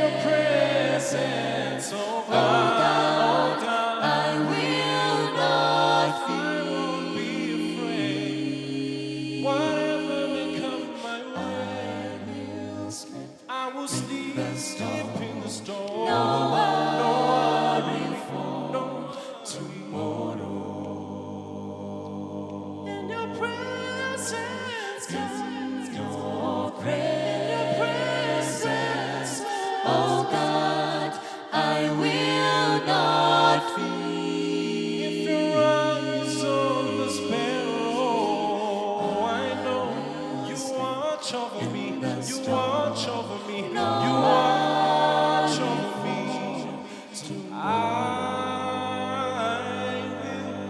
your presence, oh God, I will not be afraid. Whatever may come my way, I will sleep in the storm. No worry for tomorrow. In your presence, God. Oh God, I will not fear. If your eyes on the sparrow, I know you watch over me. You watch over me. You watch over me. I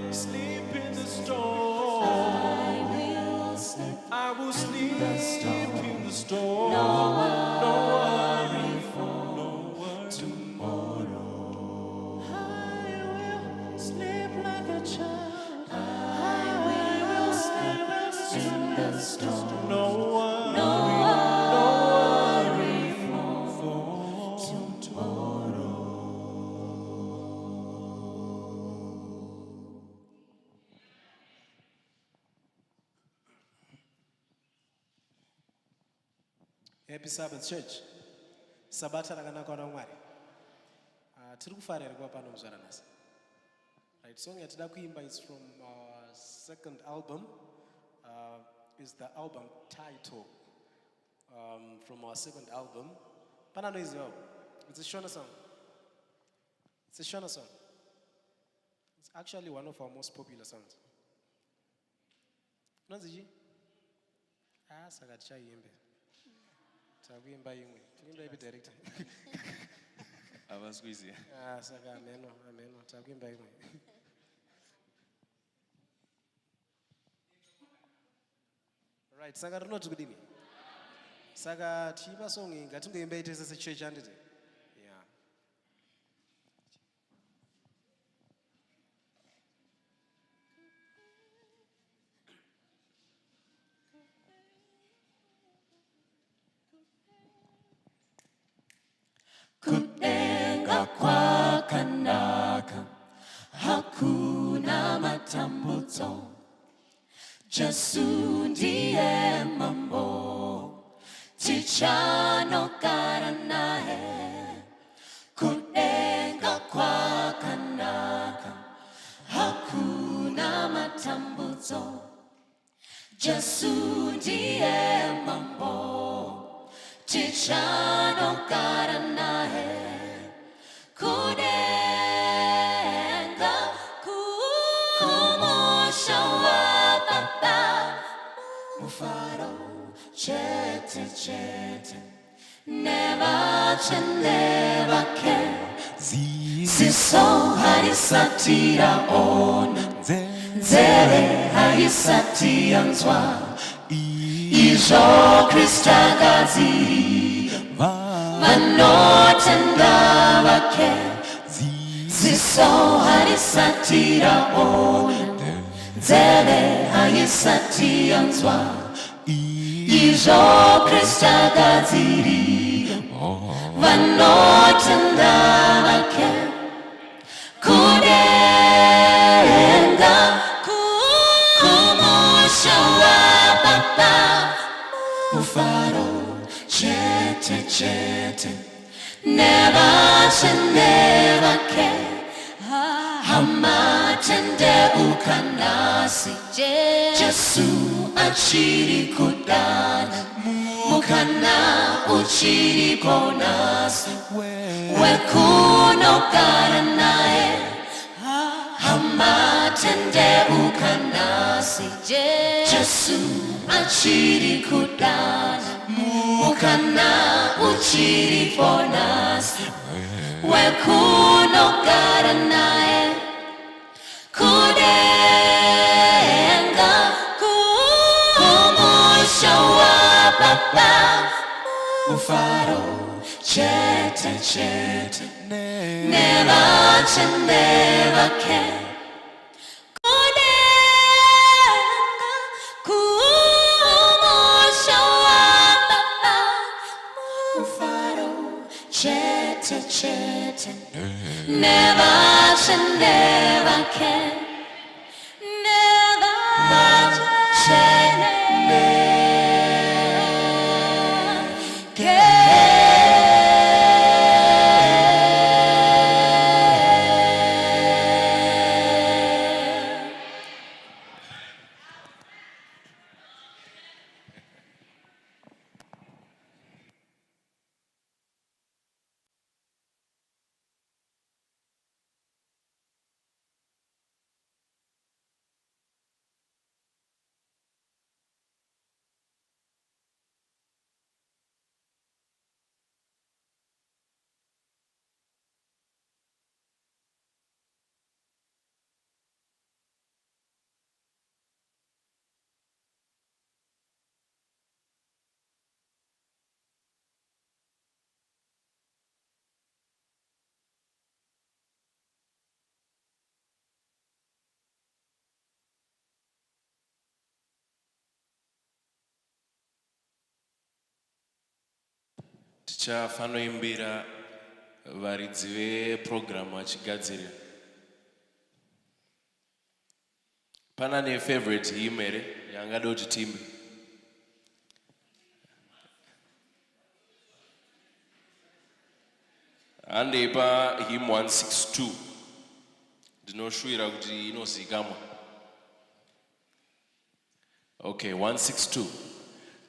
will sleep in the storm. I will sleep in the storm. No worry for tomorrow. I will sleep like a child. I will sleep in the storm. No worry for tomorrow. Happy Sabbath, church. Sabbath rakanaka ramwari. Tiri kufarira kuva pano muzvaranasi. Right, song yatida kuimba is from our second album. Is the album title from our second album. Panano is well. It's a Shona song. It's a Shona song. It's actually one of our most popular songs. Nonziji? Saka tichaimbe. Takuimba imwe. Tikuimba ipi director. Abasqueeze. Saka ameno. Takuimba imwe. Right, saka rinoti kudini? Saka tiimba song iyi ngatingoimba ite sese church handiti? Yeah. Kutenga kwakanaka, hakuna matambuzo. Jesu ndiye mambo, tichanogara naye. Kutenga kwakanaka, hakuna matambuzo. Jesu ndiye mambo, tichanogara naye. Kudenga kumusha wa baba, mufaro chete chete, never ziso harisatira ona, nzere harisatira nzwa, ijo Krista gaziri vanotenda vake, ziso harisatira ona, nzeve harisatira nzwa, ijo Krista gaziri vanotenda vake. Kudenga kumusha wa baba, mufaro chete chete, never ke, hamatende ukanasi. Jesu achiri kudana, mukana uchiri konasi. Wekunogara naye, hamatende ukanasi. Jesu achiri kudana, mukana uchiri konasi. Wekunogara naye, kudenga kumusha wa baba, mufaro chete chete, never ke. Kudenga kumusha never to never can, never to never can. tichafanoimbira varidzi veprogramu vachigadzirira. Pana nefavorite hymn here yangada kuti timbe? Handeipa hymn 162 ndinoshuvira kuti inozikamwa. Okay, 162.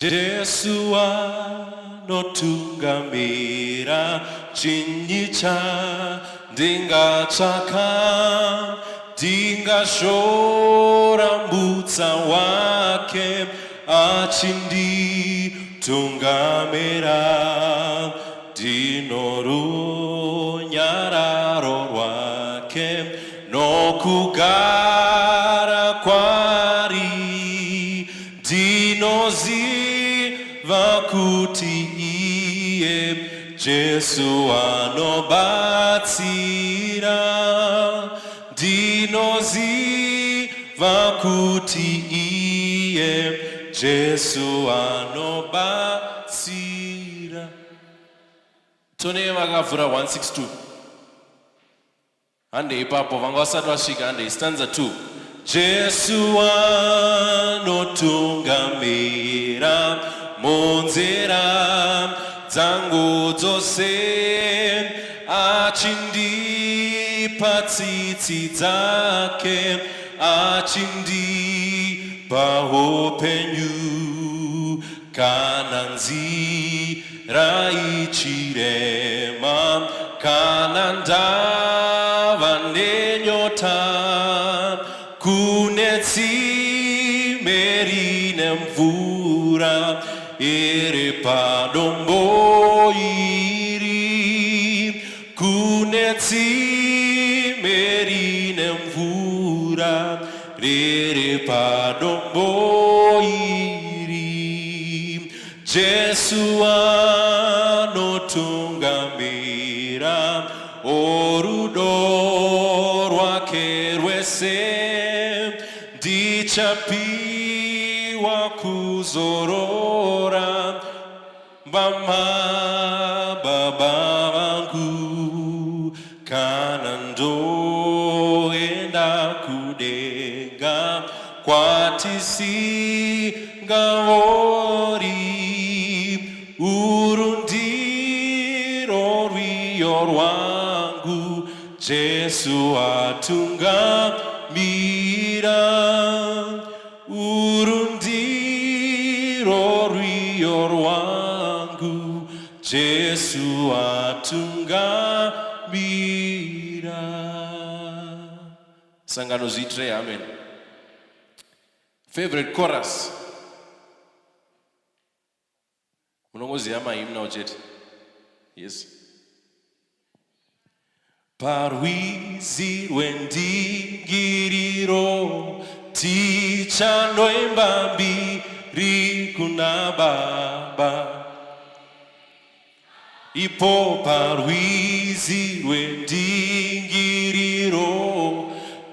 Jesu anotungamira, chinyi chandingatsvaka, ndingashora mbutsa wake achinditungamira, ndinorunyararo rwake nokugara kwari, ndinoziva kuti iye Jesu anobatsira, ndinoziva kuti iye Jesu anobatsira. Tone vakavhura 162 hande ipapo vanga vasati vasvika hande stanza 2. Jesu anotungamira munzira dzangu dzose, achindipa tsitsi dzake, achindipa upenyu, kana nzira ichirema, kana ndava nenyota, kune tsime rine mvura iri padombo iri, kune tsime rine mvura riri padombo iri. Jesu anotungamira, orudo rwake rwese ndichapiwa kuzorora, baba vangu kana ndoenda kudenga kwatisingaori, uru ndiro rwiyo rwangu Jesu atungamira, uru ndiro rwiyo rwangu Jesu atungamira. Sangano zviitire, amen. Favorite chorus munongoziva mahymnal chete? Yes. Parwizi rwendingiriro tichandoimba mbiri kuna Baba, ipo parwizi rwendingiriro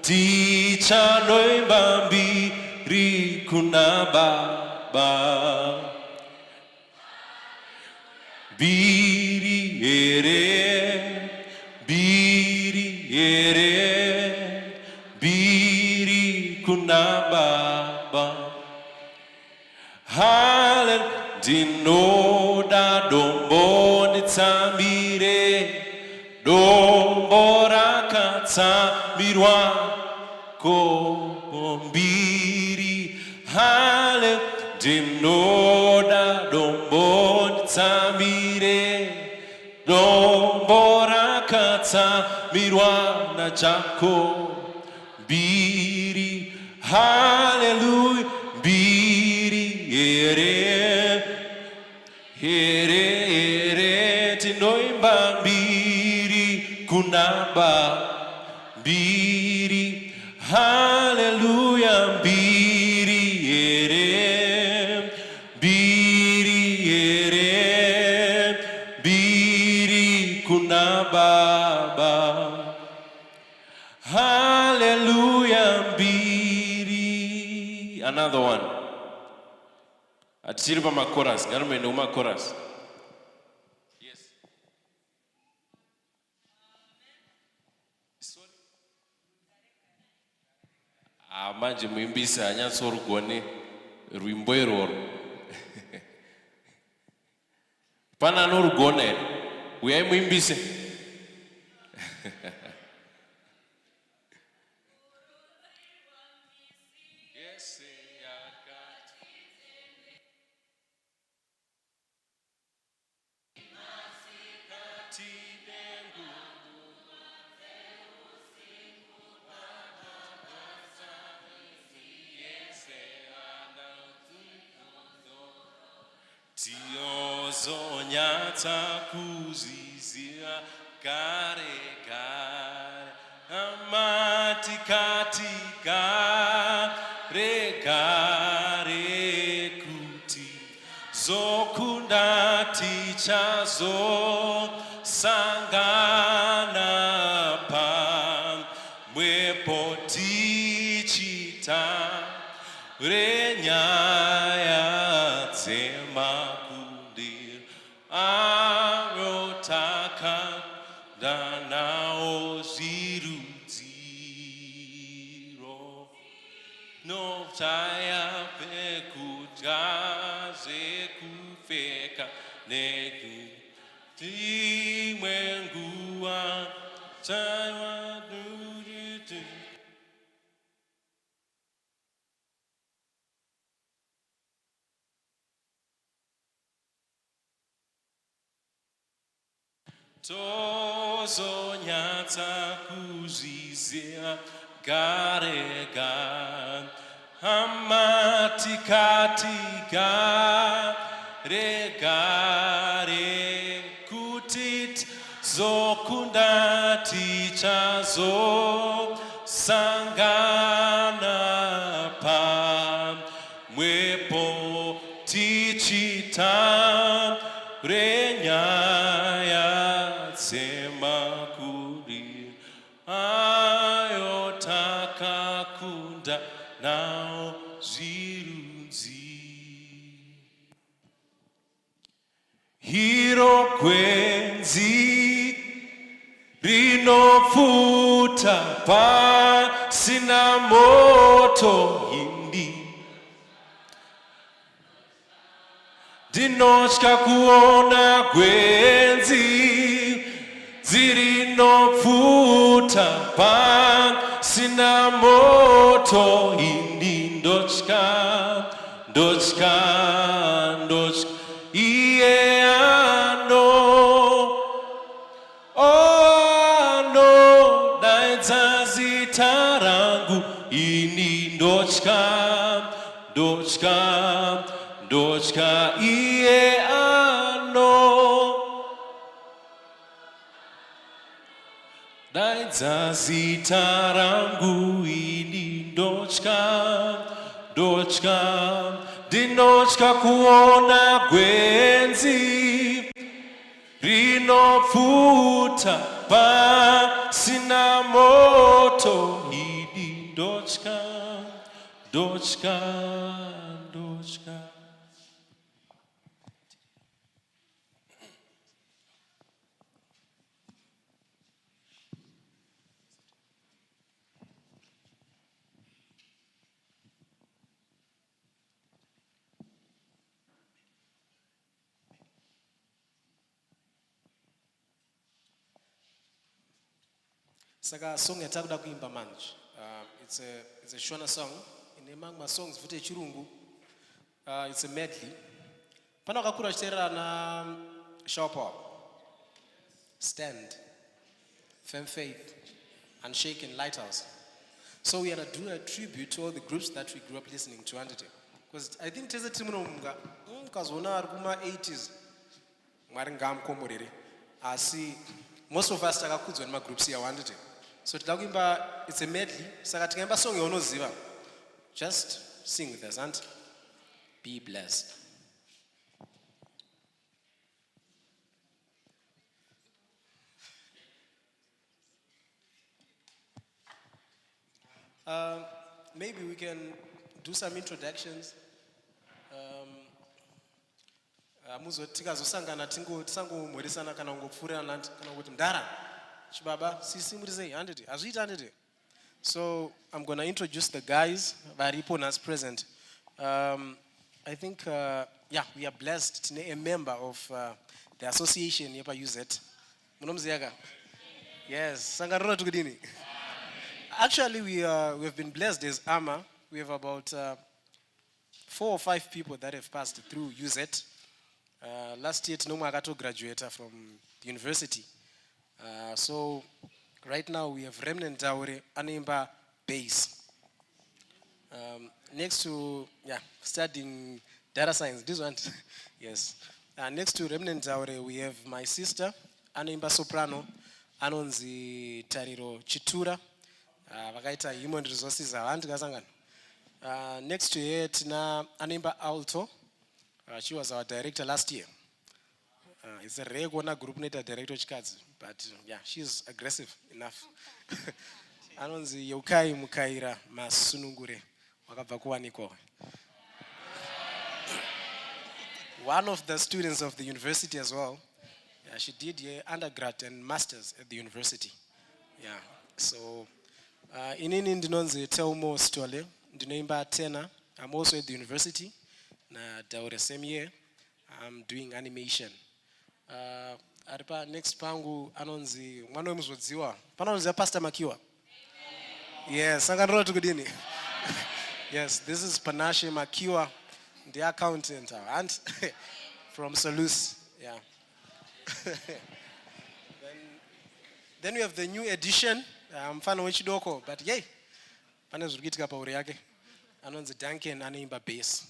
tichandoimba mbiri kuna Baba, mbiri here, mbiri Hallelujah. Dinoda dombo nitsamire. Dombo rakatsamirwa kombiri. Hallelujah. Dinoda dombo nitsamire. Dombo rakatsamirwa na chako biri. Hallelujah. Biri ere tinoimba biri kunamba biri. Hallelujah. Biri ere biri kunababa. Hallelujah. Biri. Another one. Atiripa makoras. Garume no makoras. Yes. Sorry. Manje muimbisa anyatsoro gone rwimbo iroro. Pana norugone. Uyai muimbise. Tiozonyata kuzizia kare kare amati katika regare kuti zokundati chazo sangana pa mwepoti chita renyaya tsema arotaka danao ziruziro no taya pekujaze kufeka negu timwengua taiwa dududu. Tozo nyata kuzizia garega amati katika regare kutit zokundati chazo sangana pa mwepo tichita renyaya sema kuri ayotaka kunda nao zirunzi hiro kwenzi rinofuta pa sina moto hindi dinoshka kuona kwenzi zirinofuta pa sina moto hindi ndochka iye ano daidzazi tarangu ini ndochka iye ano daidzazi tarangu ini ndochka dinochka kuona gwenzi rinofuta pa sina moto ini ndochka. Saka song yatakuda kuimba manje. It's a Shona song. In among my songs vute chirungu. It's a medley. Pana kakura chitera na shower power. Stand. Firm faith. Unshaken lighthouse. So we are going to do a tribute to all the groups that we grew up listening to. Because I think there's a time because when are kuma 80s. I see most of us are when my groups here wanted it. So it's a medley. Saka song you know ziva. Just sing with us and be blessed. Maybe we can do some introductions. Muzotika zosangana tisango mweresana kana ngopfurana kana kuti ndara chibaba sisi muri sei handiti azviita handiti. So I'm going to introduce the guys varipo nas present. I think we are blessed to be a member of the association yepa UZ. Munomziyaga? Yes, sangarona tukudini. Actually, we've been blessed as AMA. We have about 4 or 5 people that have passed through UZ. Last year, Tinomo Agato graduated from the university. So right now, we have Remnant Daure, Animba Base. Next to, studying data science. This one, yes. Next to Remnant Daure, we have my sister, Animba Soprano, Anonzi Tariro Chitura. Vakaita human resources next to it na Animba Alto. She was our director last year. It's a regular group neta director chikazi, but she's aggressive enough. Anonzi Yokai Mukaira Masunungure wakabva kuwaniko. One of the students of the university as well. She did undergrad and masters at the university. So inini ndinonzi Telmo Stole, ndinoimba tena. I'm also at the university. Na Daure same year. I'm doing animation. Aripa next pangu anonzi mwana mzodziwa. Panonzi Pastor Makiwa. Yes, sangarona tukudini. Yes, this is Panashe Makiwa, the accountant and from Salus. Then we have the new edition. Mfano wechidoko, but yay. Pane zvikitika pauri yake. Anonzi Duncan anoimba bass.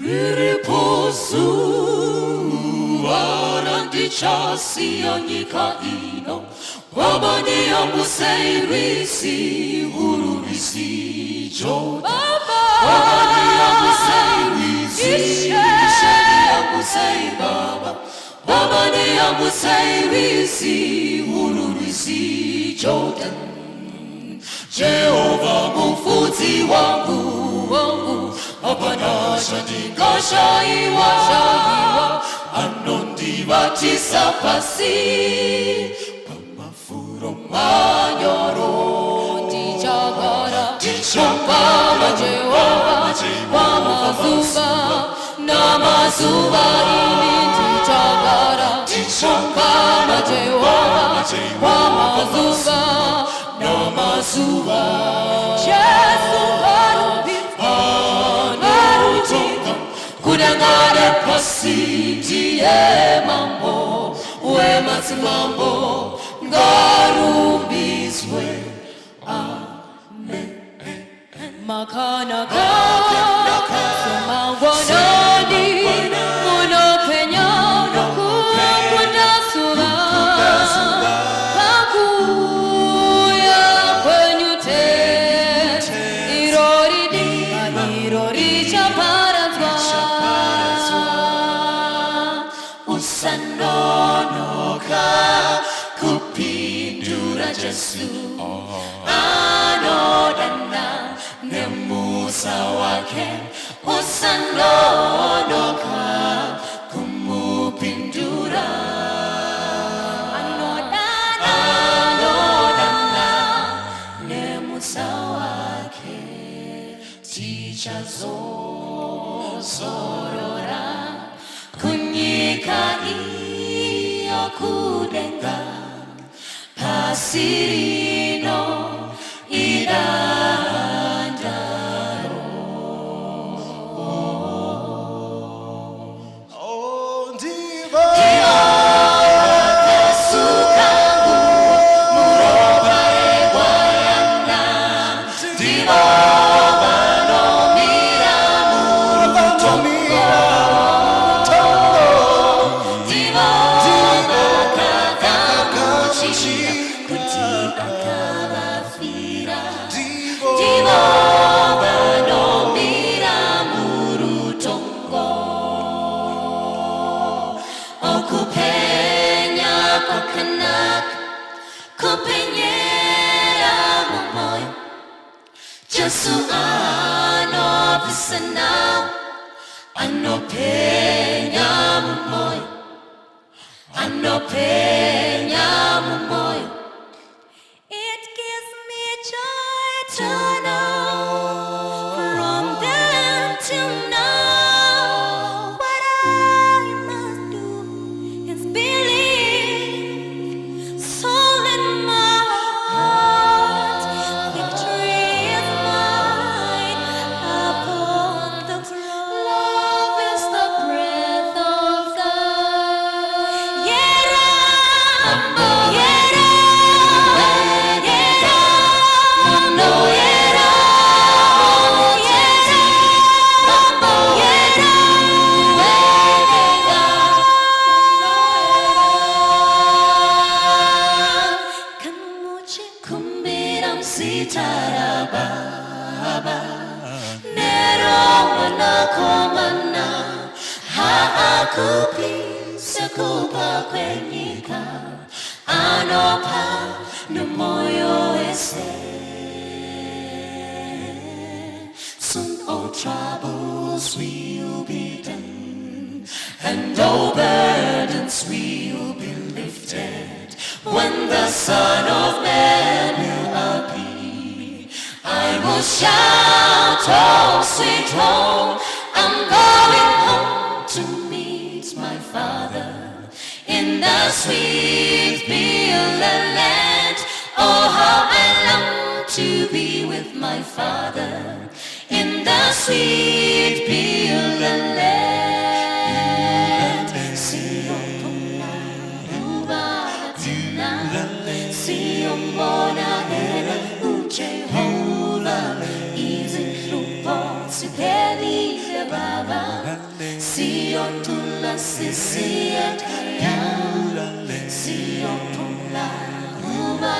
Riposu arandichasi onyika ino wabani amuseirisi ururisi joda wabani amuseirisi amusei baba wabani amuseirisi ururisi joda Jehova mufudzi wangu Apana shadika shaiwa Anondivatisa pasi Pamafuro manyoro Dijagara Dijagara Jehova Wamazuva Namazuva ini Dijagara Dijagara Jehova Wamazuva Namazuva Jesu Kudangare pasiti mambo Wemati mambo Ngarumbizwe Amen Makana Semangwanani Muno Kenya Kunda Sura Pakuya Kwenyute Irori Chaparazwa Usanonoka kupindura Jesu anodana nemusa wake usanonoka kumupindura anodana nemusa wake sirino idandaro. Oh, Diva. Sukangu muroba egwayana divoba no miramu divoba kakamuchira kuti akavafira divoba no miramu rutongo okupenya kwakanaka kupenyera mumoyo Jesu anopisa nawo anopenya mumoyo anopenya mumoyo. It gives me joy to know from then till now what I must do is believe soul in my heart. Victory is mine upon the cross. Love is the breath of God. Yera, yera, yera, no yera, yera, yera, Kamuchi kumbiram sitara baba Nero wanakomana Haakupi sekupa kwenyika Anopa numoyo ese Soon all troubles will be done And all burdens will be lifted When the Son of Man will appear I will shout, oh sweet home I'm going home to meet my Father In the sweet Beulah land Oh how I long to be with my Father In the sweet Beulah land Siomona era Jehovah izinhlupho sipheli baba Sion tula sisi ekhaya Siyophumla ubaba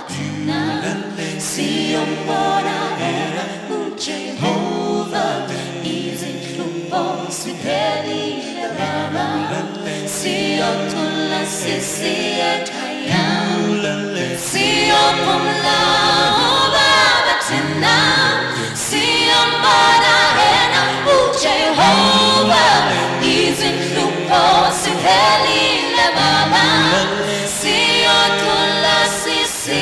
thina Siyombona era Jehovah izinhlupho sipheli baba Sion tula sisi ekhaya Siyophumla ubaba thina Siyombona era uJehova izinhlupho siphelile baba Siyothula sisi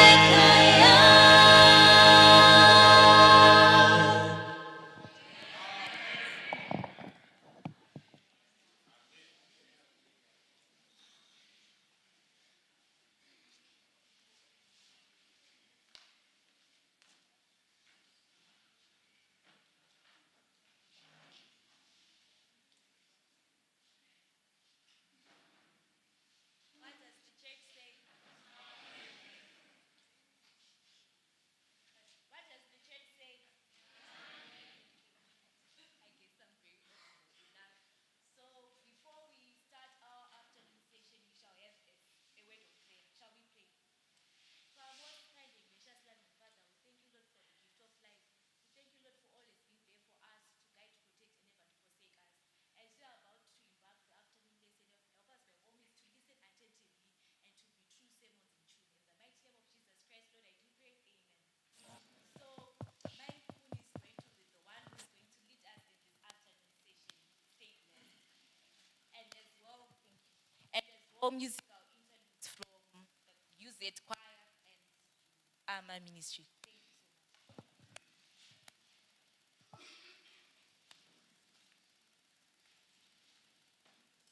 ekhaya musical interludes from Use It Choir and Ama Ministry.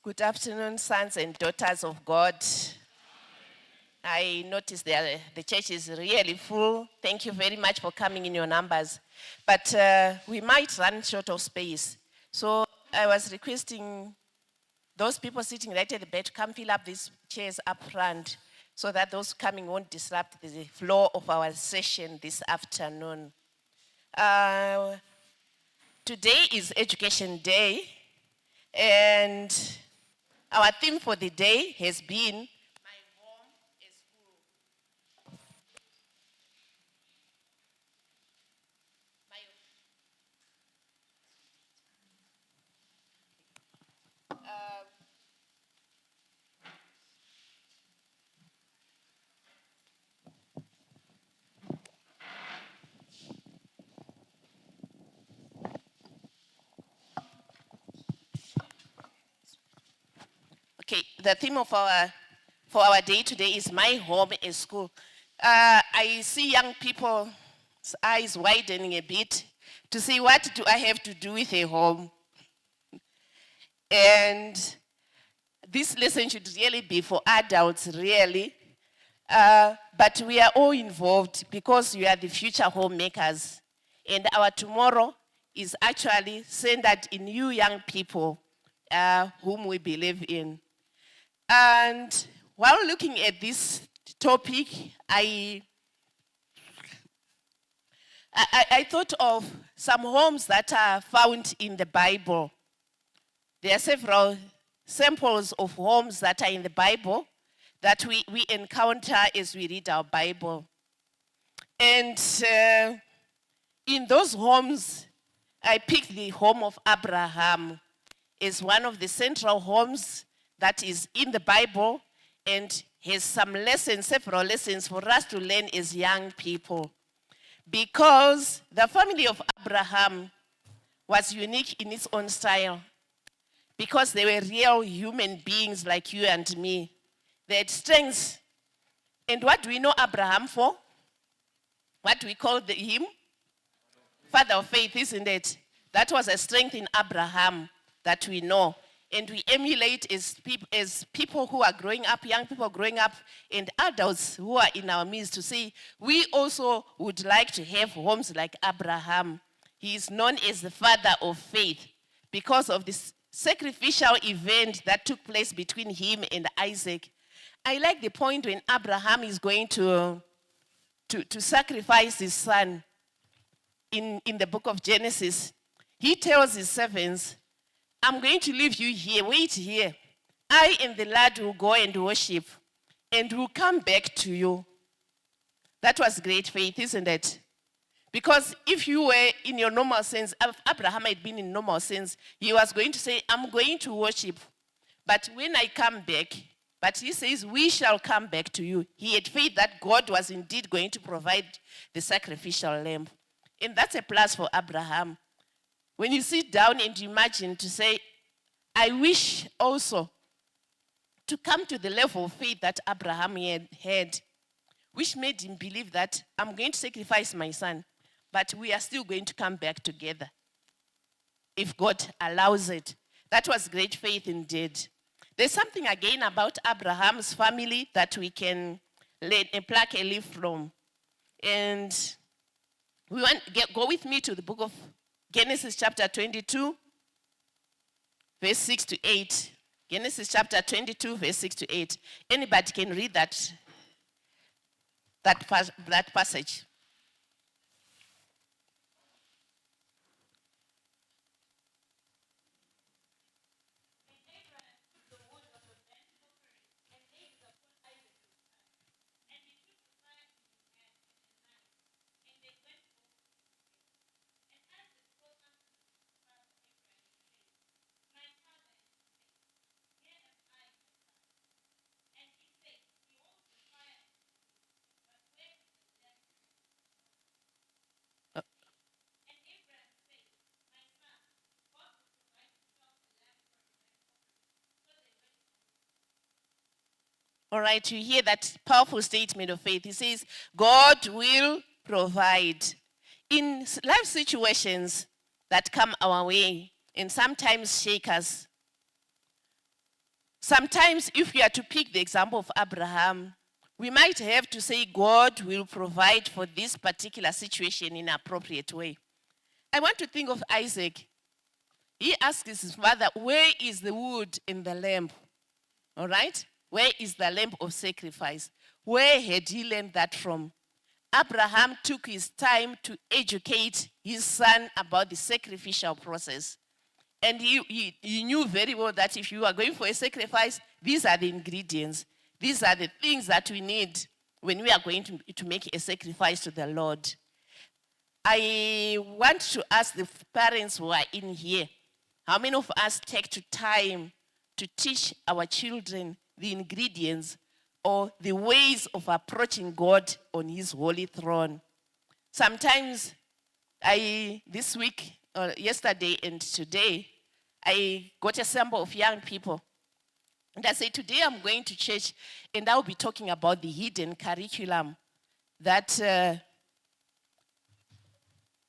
Good afternoon, sons and daughters of God. I noticed that the church is really full. Thank you very much for coming in your numbers. But we might run short of space. So I was requesting those people sitting right at the back to come fill up these chairs up front so that those coming won't disrupt the flow of our session this afternoon. Today is Education Day, and our theme for the day has been My Home is School. Okay, the theme of for our day today is My Home is School. I see young people's eyes widening a bit to see what do I have to do with a home. And this lesson should really be for adults, really. But we are all involved because we are the future homemakers. And our tomorrow is actually centered in you young people whom we believe in. And while looking at this topic, I thought of some homes that are found in the Bible. There are several samples of homes that are in the Bible that we encounter as we read our Bible. And in those homes, I picked the home of Abraham as one of the central homes that is in the Bible and has some lessons, several lessons for us to learn as young people. Because the family of Abraham was unique in its own style. Because they were real human beings like you and me. They had strengths. And what do we know Abraham for? What do we call him? Father of faith, isn't it? That was a strength in Abraham that we know. And we emulate as people who are growing up, young people growing up, and adults who are in our midst to say, we also would like to have homes like Abraham. He is known as the father of faith because of this sacrificial event that took place between him and Isaac. I like the point when Abraham is going to sacrifice his son in the book of Genesis. He tells his servants, I'm going to leave you here, wait here. I and the lad will go and worship and will come back to you. That was great faith, isn't it? Because if you were in your normal sense, if Abraham had been in normal sense, he was going to say, I'm going to worship. But when I come back, but he says, we shall come back to you. He had faith that God was indeed going to provide the sacrificial lamb. And that's a plus for Abraham. When you sit down and imagine to say, I wish also to come to the level of faith that Abraham had, which made him believe that I'm going to sacrifice my son, but we are still going to come back together if God allows it. That was great faith indeed. There's something again about Abraham's family that we can pluck a leaf from. And go with me to the book of Genesis chapter 22, verse 6 to 8. Genesis chapter 22, verse 6 to 8. Anybody can read that passage. All right, you hear that powerful statement of faith. He says, God will provide. In life situations that come our way and sometimes shake us, sometimes if we are to pick the example of Abraham, we might have to say God will provide for this particular situation in an appropriate way. I want to think of Isaac. He asked his father, where is the wood in the lamb? All right? Where is the lamb of sacrifice? Where had he learned that from? Abraham took his time to educate his son about the sacrificial process. And he knew very well that if you are going for a sacrifice, these are the ingredients. These are the things that we need when we are going to make a sacrifice to the Lord. I want to ask the parents who are in here, how many of us take time to teach our children the ingredients or the ways of approaching God on his holy throne? Sometimes this week, yesterday and today, I got a sample of young people. And I said, today I'm going to church and I'll be talking about the hidden curriculum that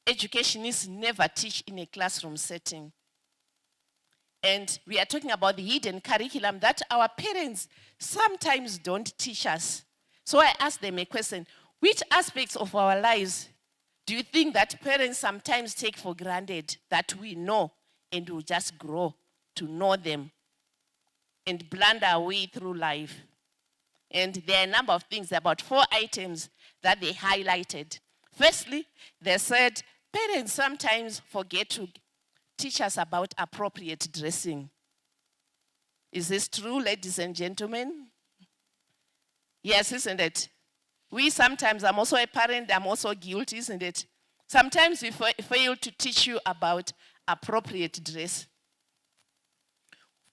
educationists never teach in a classroom setting. And we are talking about the hidden curriculum that our parents sometimes don't teach us. So I asked them a question: which aspects of our lives do you think that parents sometimes take for granted that we know and will just grow to know them and blunder our way through life? And there are a number of things, about 4 items that they highlighted. Firstly, they said parents sometimes forget to teach us about appropriate dressing. Is this true, ladies and gentlemen? Yes, isn't it? We sometimes, I'm also a parent, I'm also guilty, isn't it? Sometimes we fail to teach you about appropriate dress.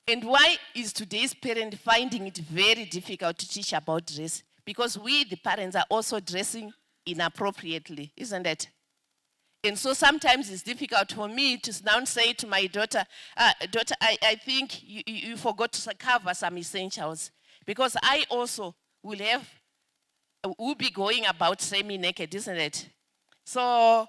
And why is today's parent finding it very difficult to teach about dress? Because we, the parents, are also dressing inappropriately, isn't it? And so sometimes it's difficult for me to now say to my daughter, daughter, I think you forgot to cover some essentials. Because I also will be going about semi-naked, isn't it? So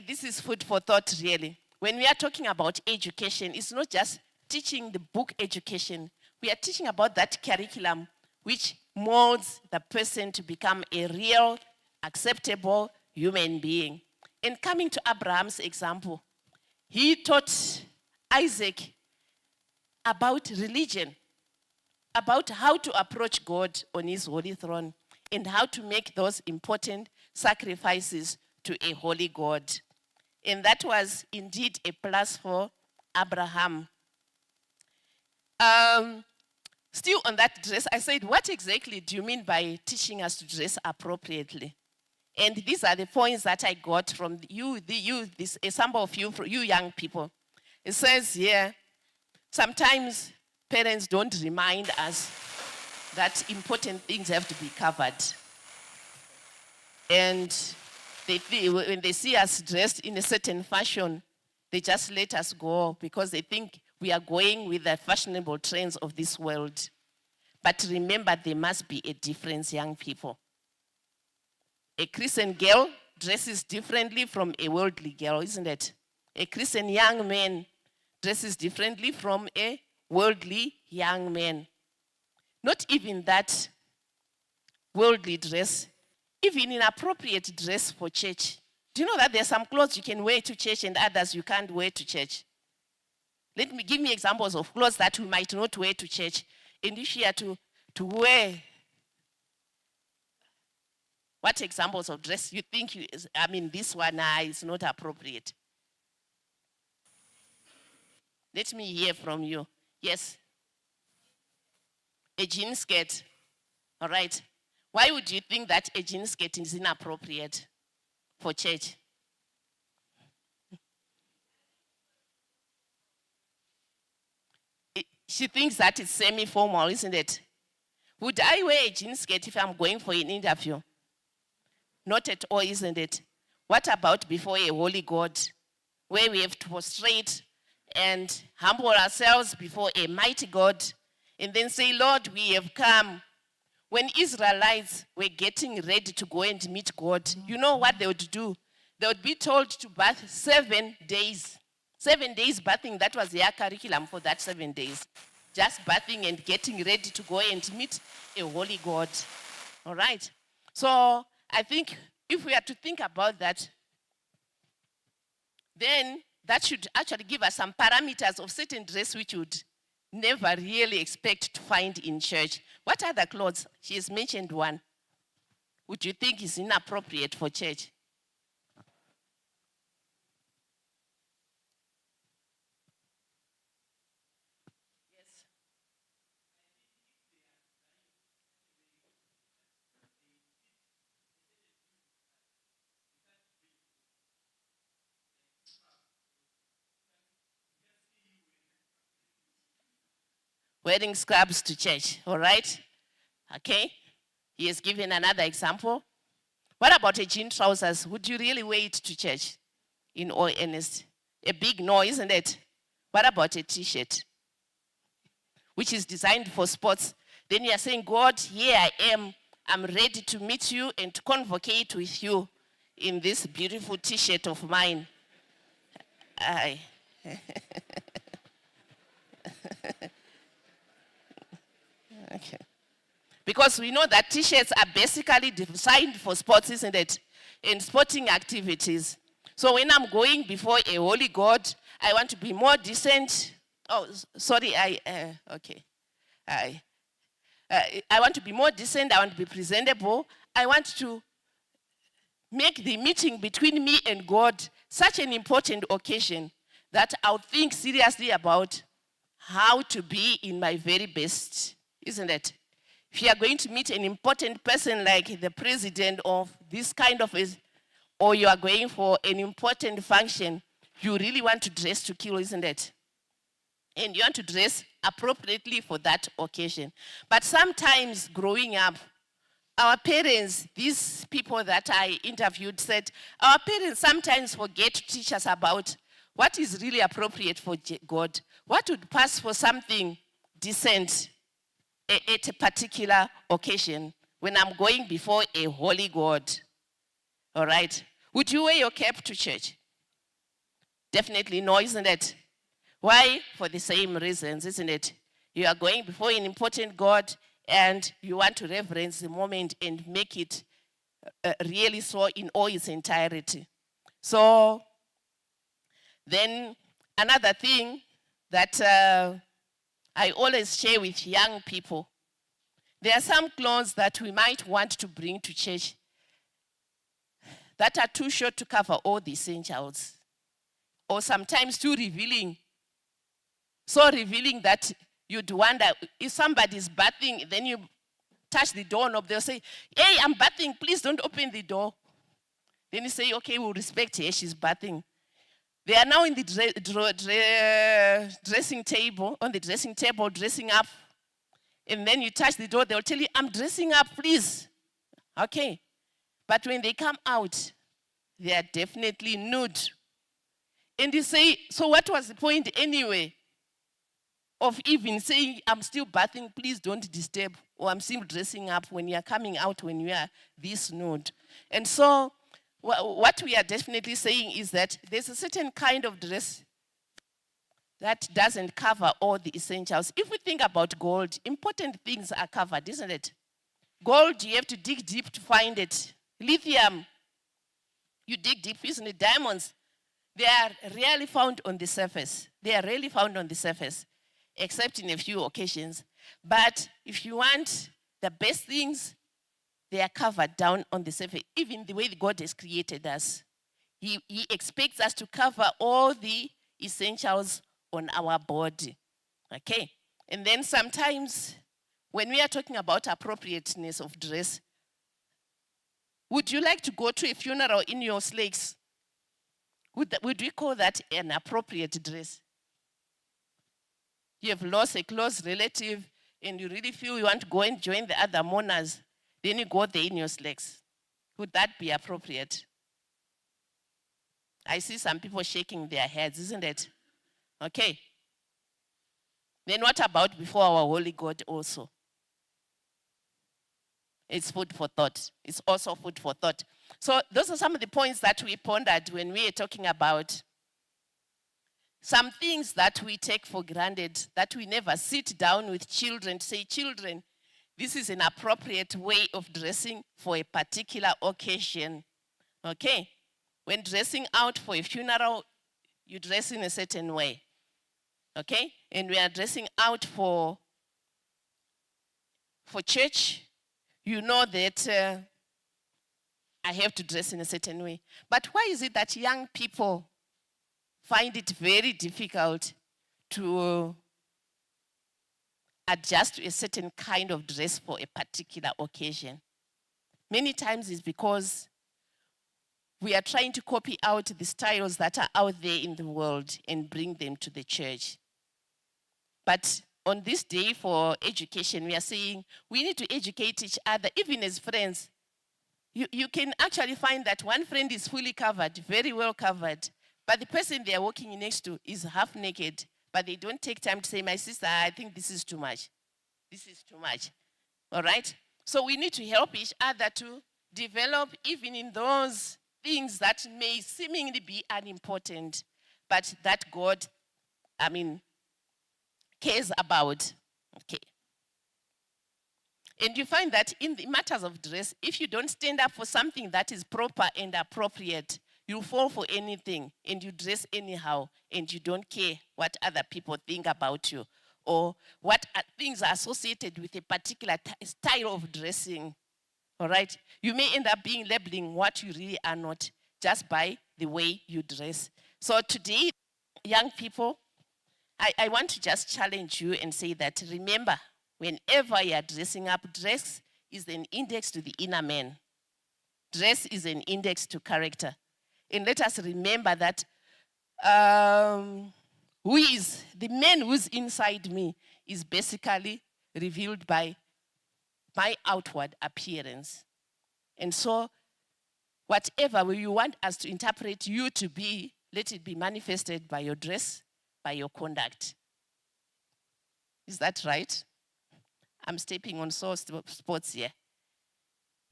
this is food for thought, really. When we are talking about education, it's not just teaching the book education. We are teaching about that curriculum which molds the person to become a real, acceptable human being. And coming to Abraham's example, he taught Isaac about religion, about how to approach God on his holy throne, and how to make those important sacrifices to a holy God. And that was indeed a plus for Abraham. Still on that dress, I said, what exactly do you mean by teaching us to dress appropriately? And these are the points that I got from a sample of you young people. It says here, sometimes parents don't remind us that important things have to be covered. And when they see us dressed in a certain fashion, they just let us go because they think we are going with the fashionable trends of this world. But remember, there must be a difference, young people. A Christian girl dresses differently from a worldly girl, isn't it? A Christian young man dresses differently from a worldly young man. Not even that worldly dress, even inappropriate dress for church. Do you know that there are some clothes you can wear to church and others you can't wear to church? Give me examples of clothes that we might not wear to church. And if you are to wear, what examples of dress you think, this one is not appropriate? Let me hear from you. Yes. A jean skirt. All right. Why would you think that a jean skirt is inappropriate for church? She thinks that it's semi-formal, isn't it? Would I wear a jean skirt if I'm going for an interview? Not at all, isn't it? What about before a holy God, where we have to prostrate and humble ourselves before a mighty God, and then say, Lord, we have come. When Israelites were getting ready to go and meet God, you know what they would do? They would be told to bath 7 days. 7 days bathing, that was their curriculum for that 7 days. just bathing and getting ready to go and meet a holy God. All right. So I think if we are to think about that, then that should actually give us some parameters of certain dress which would never really expect to find in church. What other clothes? She has mentioned one. Would you think is inappropriate for church? Yes. Wearing scrubs to church, all right? Okay. He has given another example. What about a jean trousers? Would you really wear it to church? In all earnest. A big no, isn't it? What about a t-shirt? Which is designed for sports. Then you are saying, God, here I am. I'm ready to meet you and to convocate with you in this beautiful t-shirt of mine. Aye. Okay. Because we know that t-shirts are basically designed for sports, isn't it? In sporting activities. So when I'm going before a holy God, I want to be more decent. Oh, sorry, okay. I want to be more decent. I want to be presentable. I want to make the meeting between me and God such an important occasion that I'll think seriously about how to be in my very best, isn't it? If you are going to meet an important person like the president of this kind of or you are going for an important function, you really want to dress to kill, isn't it? And you want to dress appropriately for that occasion. But sometimes growing up, our parents, these people that I interviewed said, our parents sometimes forget to teach us about what is really appropriate for God. What would pass for something decent at a particular occasion when I'm going before a holy God. All right? Would you wear your cap to church? Definitely no, isn't it? Why? For the same reasons, isn't it? You are going before an important God and you want to reverence the moment and make it really so in all its entirety. So then another thing that I always share with young people, there are some clothes that we might want to bring to church that are too short to cover all the essentials, or sometimes too revealing. So revealing that you'd wonder, if somebody's bathing, then you touch the doorknob, they'll say, hey, I'm bathing, please don't open the door. Then you say, okay, we'll respect her, she's bathing. They are now in the dressing table, on the dressing table, dressing up. And then you touch the door, they'll tell you, I'm dressing up, please. Okay. But when they come out, they are definitely nude. And you say, so what was the point anyway of even saying, I'm still bathing, please don't disturb, or I'm still dressing up when you're coming out when you are this nude. And so what we are definitely saying is that there's a certain kind of dress that doesn't cover all the essentials. If we think about gold, important things are covered, isn't it? Gold, you have to dig deep to find it. Lithium, you dig deep, isn't it? Diamonds, they are rarely found on the surface. They are rarely found on the surface, except in a few occasions. But if you want the best things, they are covered down on the surface. Even the way God has created us, He expects us to cover all the essentials on our body. Okay? And then sometimes, when we are talking about appropriateness of dress, would you like to go to a funeral in your slacks? Would we call that an appropriate dress? You have lost a close relative and you really feel you want to go and join the other mourners, then you go there in your slacks. Would that be appropriate? I see some people shaking their heads, isn't it? Okay. Then what about before our holy God also? It's food for thought. It's also food for thought. So those are some of the points that we pondered when we were talking about some things that we take for granted, that we never sit down with children to say, children, this is an appropriate way of dressing for a particular occasion. Okay? When dressing out for a funeral, you dress in a certain way. Okay? And we are dressing out for church, you know that I have to dress in a certain way. But why is it that young people find it very difficult to adjust to a certain kind of dress for a particular occasion? Many times it's because we are trying to copy out the styles that are out there in the world and bring them to the church. But on this day for education, we are saying we need to educate each other, even as friends. You can actually find that one friend is fully covered, very well covered, but the person they are walking next to is half naked, but they don't take time to say, my sister, I think this is too much. This is too much. All right? So we need to help each other to develop even in those things that may seemingly be unimportant, but that God, cares about. Okay. And you find that in the matters of dress, if you don't stand up for something that is proper and appropriate, you fall for anything and you dress anyhow and you don't care what other people think about you or what things are associated with a particular style of dressing. All right? You may end up being labeling what you really are not just by the way you dress. So today, young people, I want to just challenge you and say that remember, whenever you are dressing up, dress is an index to the inner man. Dress is an index to character. And let us remember that who is the man who's inside me is basically revealed by my outward appearance. And so whatever you want us to interpret you to be, let it be manifested by your dress, by your conduct. Is that right? I'm stepping on sore spots here.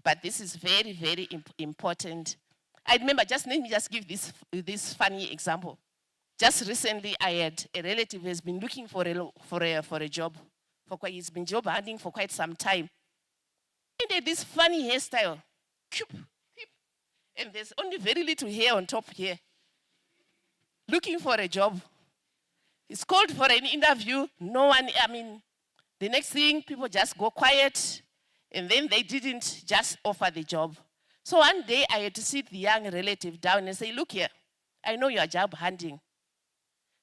But this is very, very important. I remember, let me just give this funny example. Just recently, I had a relative who has been looking for a job. He's been job hunting for quite some time. And they had this funny hairstyle. And there's only very little hair on top here. Looking for a job. He's called for an interview. No one, the next thing, people just go quiet. And then they didn't just offer the job. So one day I had to sit the young relative down and say, look here, I know you are job hunting.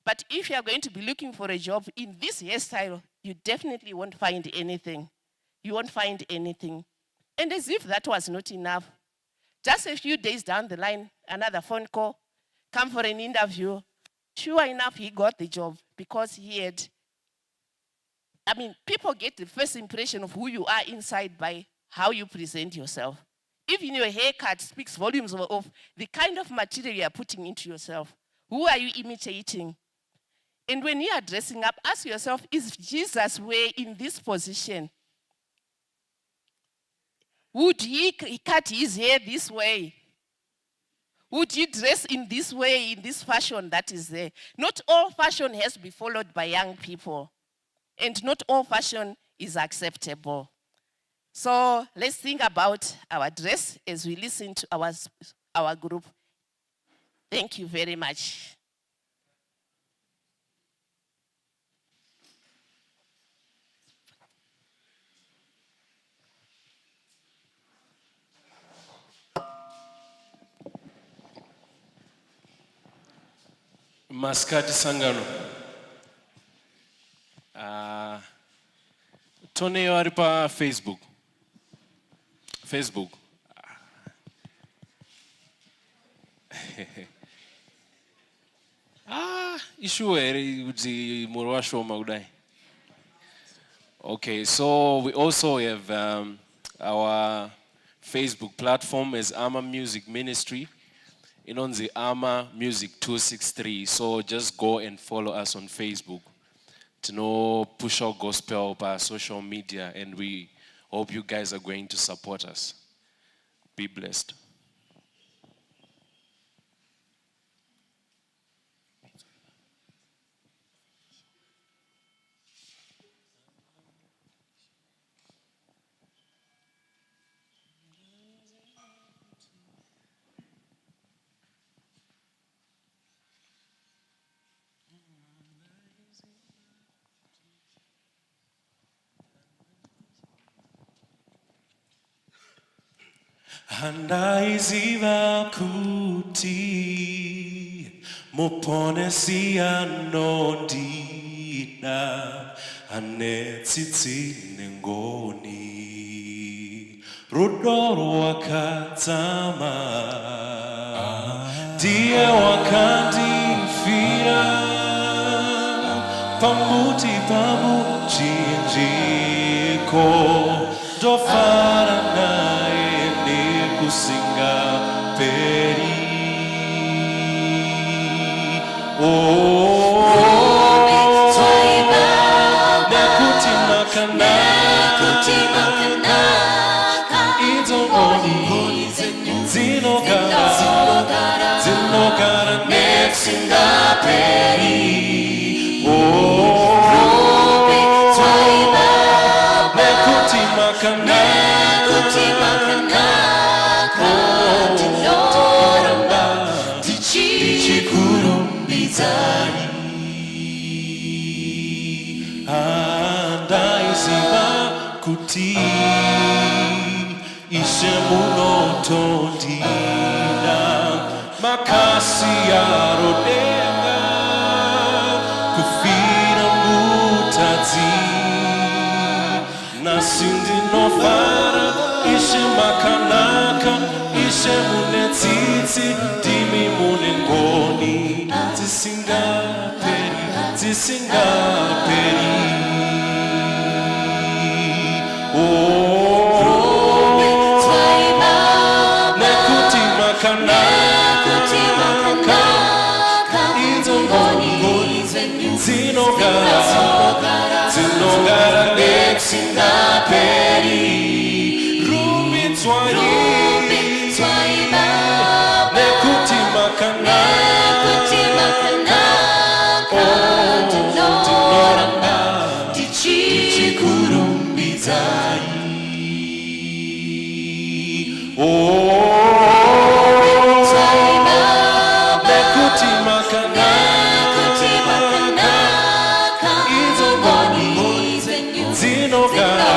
But if you are going to be looking for a job in this hairstyle, you definitely won't find anything. You won't find anything. And as if that was not enough, just a few days down the line, another phone call, come for an interview. Sure enough, he got the job because he had, people get the first impression of who you are inside by how you present yourself. Even your haircut speaks volumes of the kind of material you are putting into yourself. Who are you imitating? And when you are dressing up, ask yourself, is Jesus way in this position? Would he cut his hair this way? Would you dress in this way, in this fashion that is there? Not all fashion has to be followed by young people. And not all fashion is acceptable. So let's think about our dress as we listen to our group. Thank you very much. Maskati Sangano. Tony ari pa Facebook. Issue eri uji murwasho maudai. Okay, so we also have our Facebook platform as Ama Music Ministry. On the Ama Music 263. So just go and follow us on Facebook to know push our gospel by social media, and we hope you guys are going to support us. Be blessed. Andaiziva kuti muponesi anondida anetsitsi nengoni rudo rwakadzama ndiye wakandifira pamuti pamuchinjiko ndofara naye nekusinga peri nekuti makanaka idzongoni dzinogara nekusinga peri nekuti makanaka tinoramba tichikurumbidzai andaiziva kuti ishe munotondida makasi arodenga kufira mutadzi nasi ndinofara ishe makanaka ishe munetsitsi ndimi mune ngoni dzisingaperi nekuti makanaka idzongoni dzinogara nekusingaperi rumbidzwai nekuti makanaka tinoramba tichikurumbidzai nekuti makanaka idzongoni dzinogara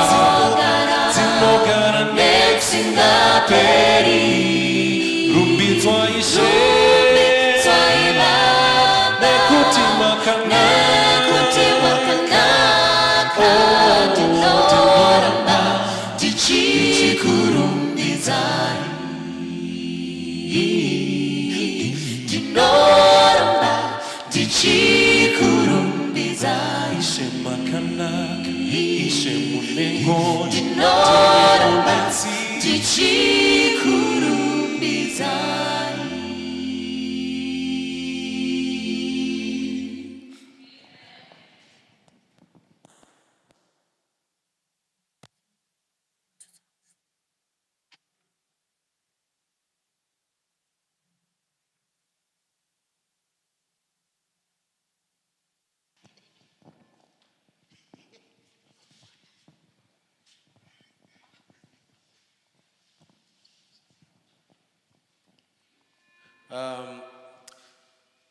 nekusingaperi rumbidzwa ishe nekuti makanaka tinoramba tichikurumbidzai tinoramba tichikurumbidzai ishe makanaka ishe munengoni tinoramba tichikurumbidzai.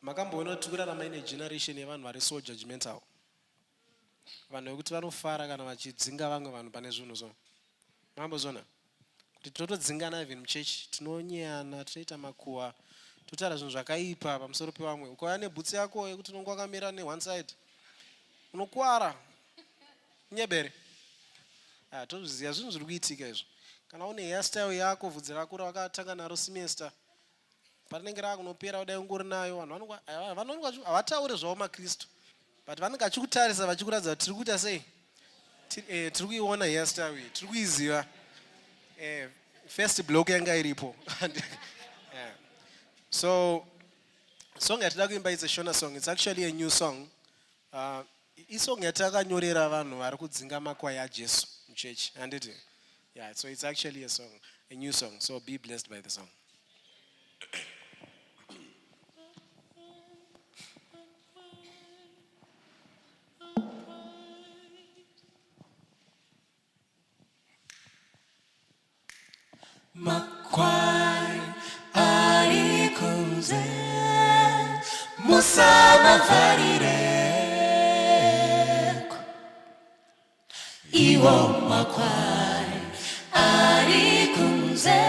Makamboona kuti kurarama ine generation yevanhu vari so judgmental. Vanhu vekuti vanofara kana vachidzinga vamwe vanhu pane zvinhu zo. Mambozona kuti totodzingana even muchechi tinonyeyana toita makuwa totaura zvinhu zvakaipa pamusoro pevamwe. Ukauya nebhutsi yako yekuti unonga wakamira ne one side unokuwara nyebere. Tozviziva zvinhu zviri kuitika izvo. Kana une hairstyle yako vhudzi rako rawakatanga naro semester parinenge rakunopera kudai ungori nayo vanhu vanonga havatauri zvavo makristu but vanenge vachikutarisa vachikuratidza kuti tiri kuita sei tiri kuiona hairstyle iyi tiri kuiziva first block yanga iripo. So song yatida kuimba is a Shona song. It's actually a new song. Isong yatakanyorera vanhu vari kudzinga makwai aJesu muchechi handiti. Yeah, so it's actually a song, a new song. So be blessed by the song. Makwai arikuze musama varireko iwo makwai arikuze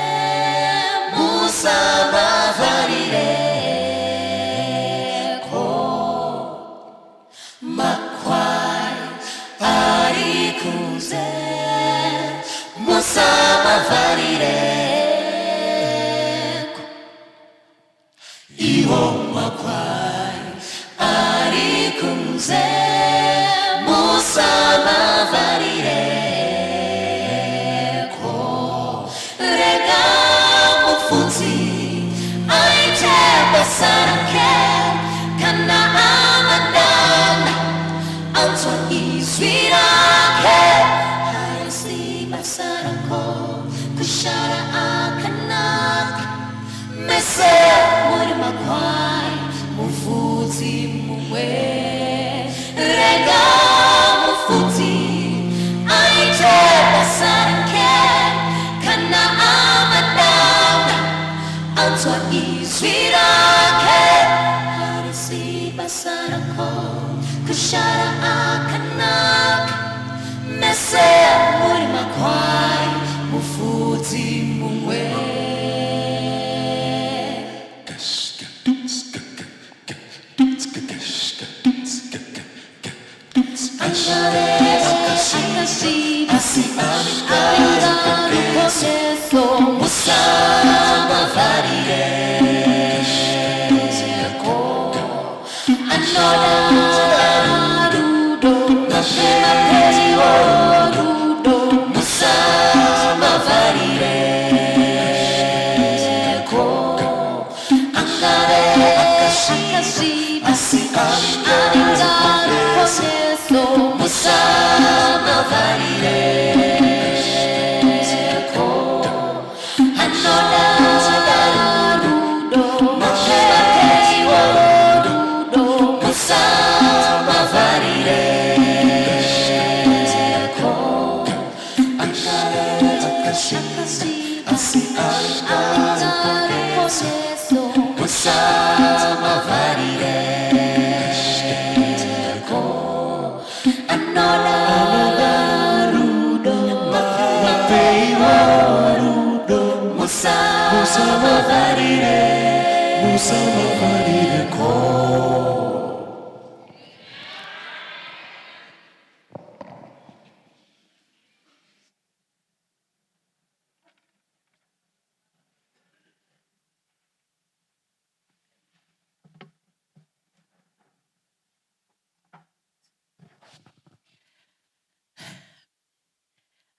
muri makwai mufudzi mumwe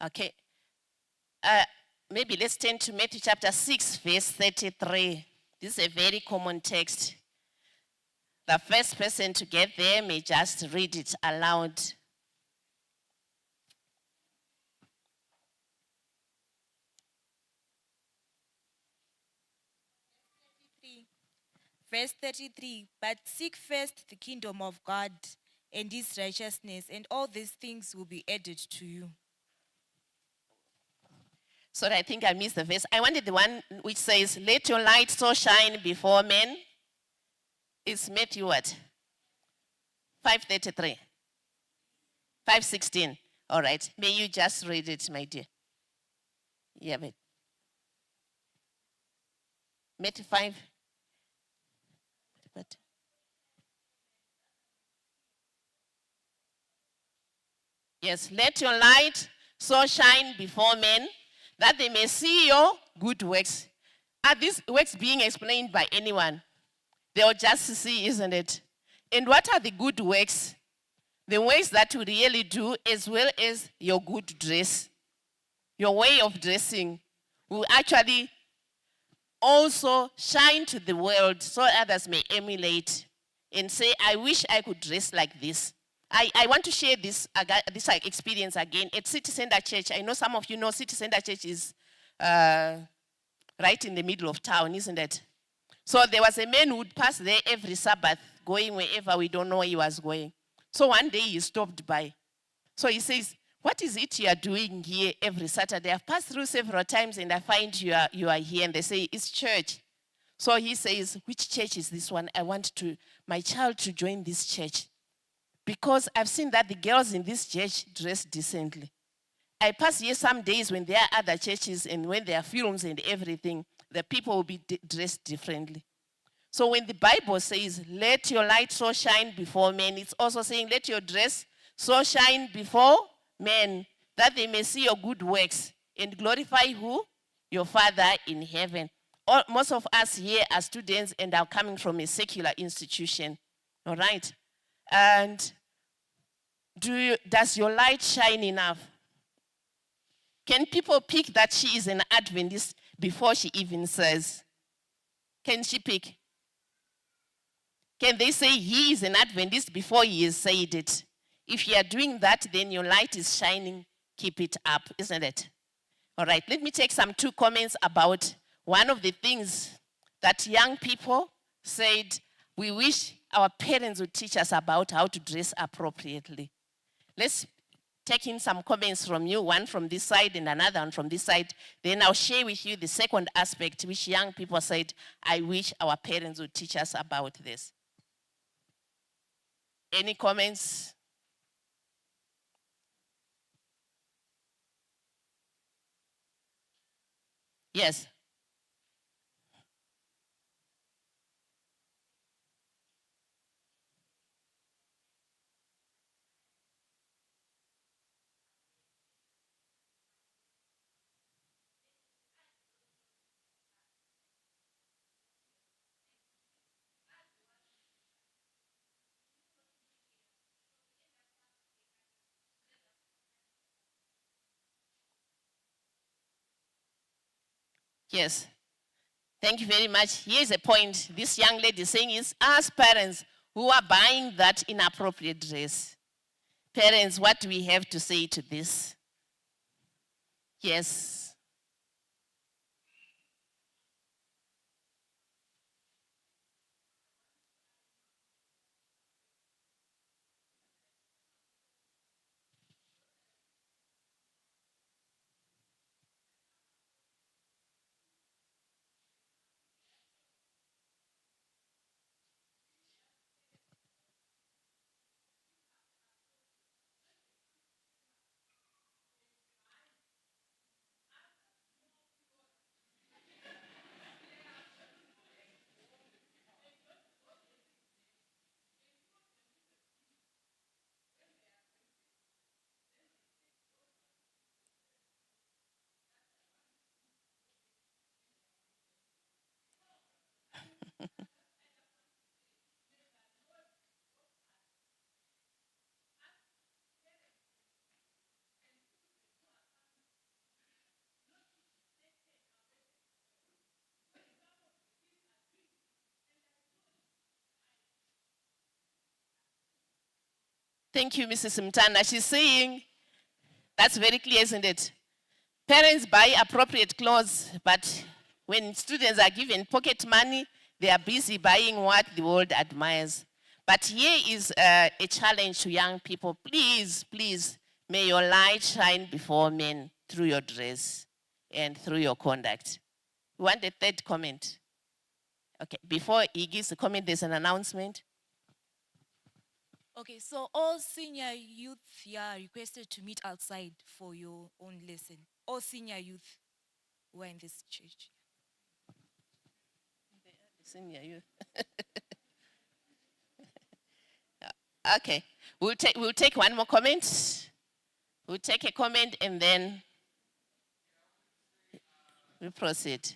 Okay. Maybe let's turn to Matthew chapter 6, verse 33. This is a very common text. The first person to get there may just read it aloud. Verse 33, but seek first the kingdom of God and his righteousness, and all these things will be added to you. Sorry, I think I missed the verse. I wanted the one which says, let your light so shine before men. It's Matthew what? 5:33. 5:16. All right. May you just read it, my dear. Yeah, but Matthew 5. But yes, let your light so shine before men that they may see your good works. Are these works being explained by anyone? They'll just see, isn't it? And what are the good works? The works that you really do, as well as your good dress. Your way of dressing will actually also shine to the world so others may emulate and say, I wish I could dress like this. I want to share this experience again at City Center Church. I know some of you know City Center Church is right in the middle of town, isn't it? So there was a man who would pass there every Sabbath, going wherever we don't know where he was going. So one day he stopped by. So he says, what is it you are doing here every Saturday? I've passed through several times and I find you are here. And they say, it's church. So he says, which church is this one? I want my child to join this church. Because I've seen that the girls in this church dress decently. I pass here some days when there are other churches and when there are films and everything, the people will be dressed differently. So when the Bible says, let your light so shine before men, it's also saying, let your dress so shine before men, that they may see your good works and glorify who? Your Father in heaven. Most of us here are students and are coming from a secular institution. All right? And does your light shine enough? Can people pick that she is an Adventist before she even says? Can she pick? Can they say he is an Adventist before he has said it? If you are doing that, then your light is shining. Keep it up, isn't it? All right, let me take some 2 comments about one of the things that young people said, we wish our parents would teach us about how to dress appropriately. Let's take in some comments from you, one from this side and another one from this side. Then I'll share with you the second aspect, which young people said, I wish our parents would teach us about this. Any comments? Yes. Yes. Thank you very much. Here's a point this young lady is saying is, as parents who are buying that inappropriate dress, parents, what do we have to say to this? Yes. Thank you, Mrs. Mtana. She's saying, that's very clear, isn't it? Parents buy appropriate clothes, but when students are given pocket money, they are busy buying what the world admires. But here is a challenge to young people. Please, please, may your light shine before men through your dress and through your conduct. We want a third comment. Okay, before he gives a comment, there's an announcement. Okay, so all senior youth here are requested to meet outside for your own lesson. All senior youth who are in this church. Senior youth. Okay, we'll take one more comment. We'll take a comment and then we proceed.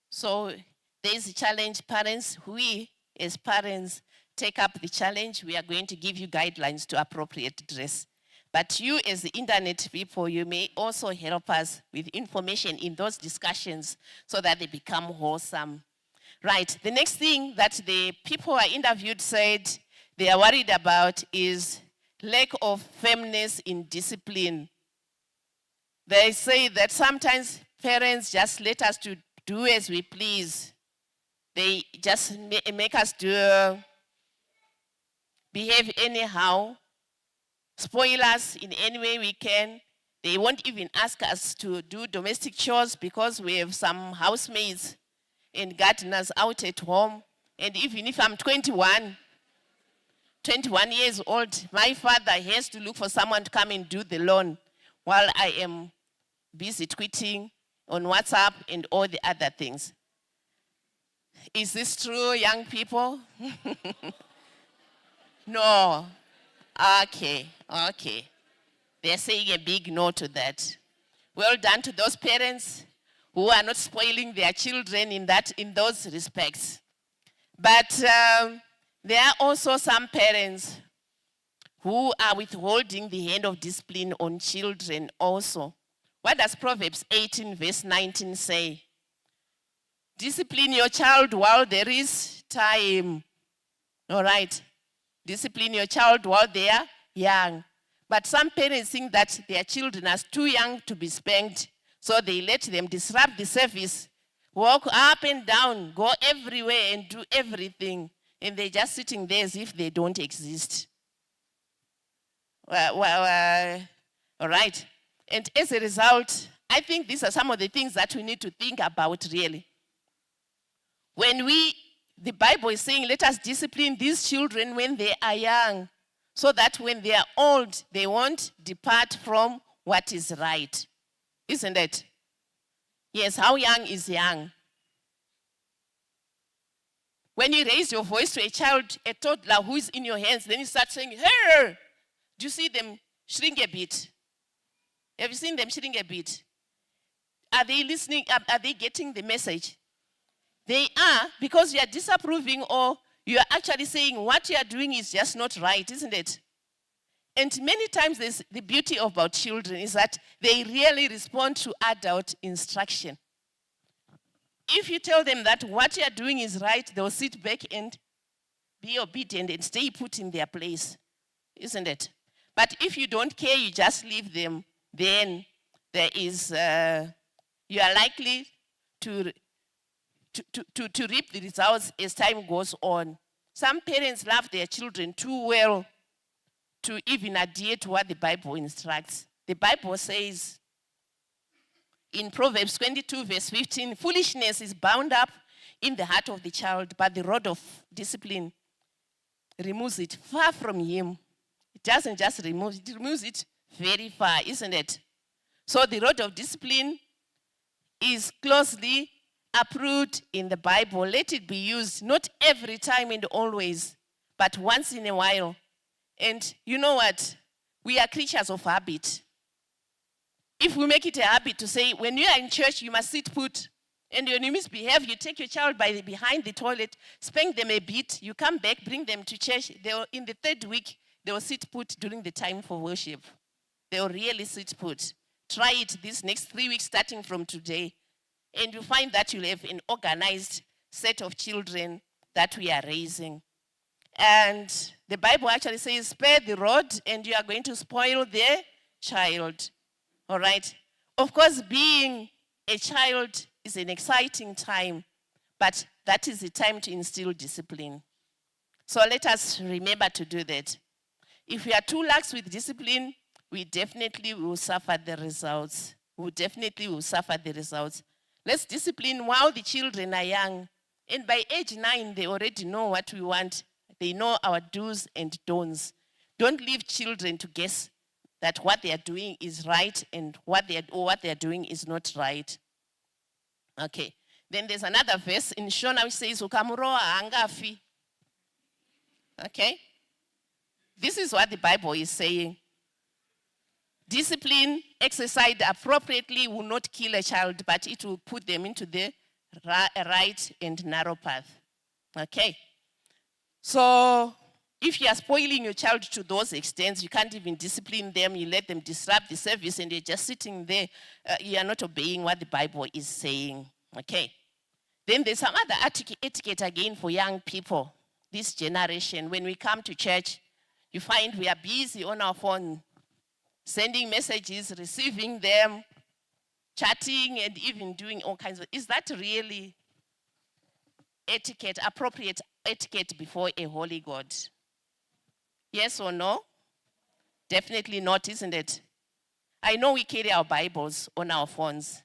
So there's a challenge, parents. We, as parents, take up the challenge. We are going to give you guidelines to appropriate dress. But you, as the internet people, you may also help us with information in those discussions so that they become wholesome. Right, the next thing that the people who are interviewed said they are worried about is lack of firmness in discipline. They say that sometimes parents just let us to do as we please. They just make us behave anyhow, spoil us in any way we can. They won't even ask us to do domestic chores because we have some housemaids and gardeners out at home. And even if I'm 21 years old, my father has to look for someone to come and do the lawn while I am busy tweeting on WhatsApp and all the other things. Is this true, young people? No. Okay. They're saying a big no to that. Well done to those parents who are not spoiling their children in those respects. But there are also some parents who are withholding the hand of discipline on children also. What does Proverbs 18 verse 19 say? Discipline your child while there is time. All right. Discipline your child while they are young. But some parents think that their children are too young to be spanked, so they let them disrupt the service, walk up and down, go everywhere and do everything, and they're just sitting there as if they don't exist. All right. And as a result, I think these are some of the things that we need to think about really. When the Bible is saying, let us discipline these children when they are young, so that when they are old, they won't depart from what is right. Isn't it? Yes, how young is young? When you raise your voice to a child, a toddler who is in your hands, then you start saying, hey! Do you see them shrink a bit? Have you seen them shrink a bit? Are they listening? Are they getting the message? They are, because you are disapproving or you are actually saying what you are doing is just not right, isn't it? And many times the beauty about children is that they really respond to adult instruction. If you tell them that what you are doing is right, they'll sit back and be obedient and stay put in their place, isn't it? But if you don't care, you just leave them, then there is, you are likely to reap the results as time goes on. Some parents love their children too well to even adhere to what the Bible instructs. The Bible says in Proverbs 22 verse 15, foolishness is bound up in the heart of the child, but the rod of discipline removes it far from him. It doesn't just remove it, it removes it very far, isn't it? So the rod of discipline is closely approved in the Bible. Let it be used, not every time and always, but once in a while. And you know what? We are creatures of habit. If we make it a habit to say, when you are in church, you must sit put, and when you misbehave, you take your child behind the toilet, spank them a bit, you come back, bring them to church. In the third week, they will sit put during the time for worship. They will really sit put. Try it this next 3 weeks starting from today. And you find that you'll have an organized set of children that we are raising. And the Bible actually says, spare the rod and you are going to spoil the child. All right? Of course, being a child is an exciting time, but that is the time to instill discipline. So let us remember to do that. If we are too lax with discipline, we definitely will suffer the results. We definitely will suffer the results. Let's discipline while the children are young. And by age 9, they already know what we want. They know our do's and don'ts. Don't leave children to guess that what they are doing is right and what they are doing is not right. Okay. Then there's another verse in Shona which says, "Ukamuroa angafi." Okay? This is what the Bible is saying. Discipline exercised appropriately will not kill a child, but it will put them into the right and narrow path. Okay? So, if you are spoiling your child to those extents, you can't even discipline them, you let them disrupt the service, and you're just sitting there, you are not obeying what the Bible is saying. Okay? Then there's some other etiquette again for young people, this generation. When we come to church, you find we are busy on our phone, sending messages, receiving them, chatting, and even doing all kinds of. Is that really etiquette, appropriate etiquette before a holy God? Yes or no? Definitely not, isn't it? I know we carry our Bibles on our phones.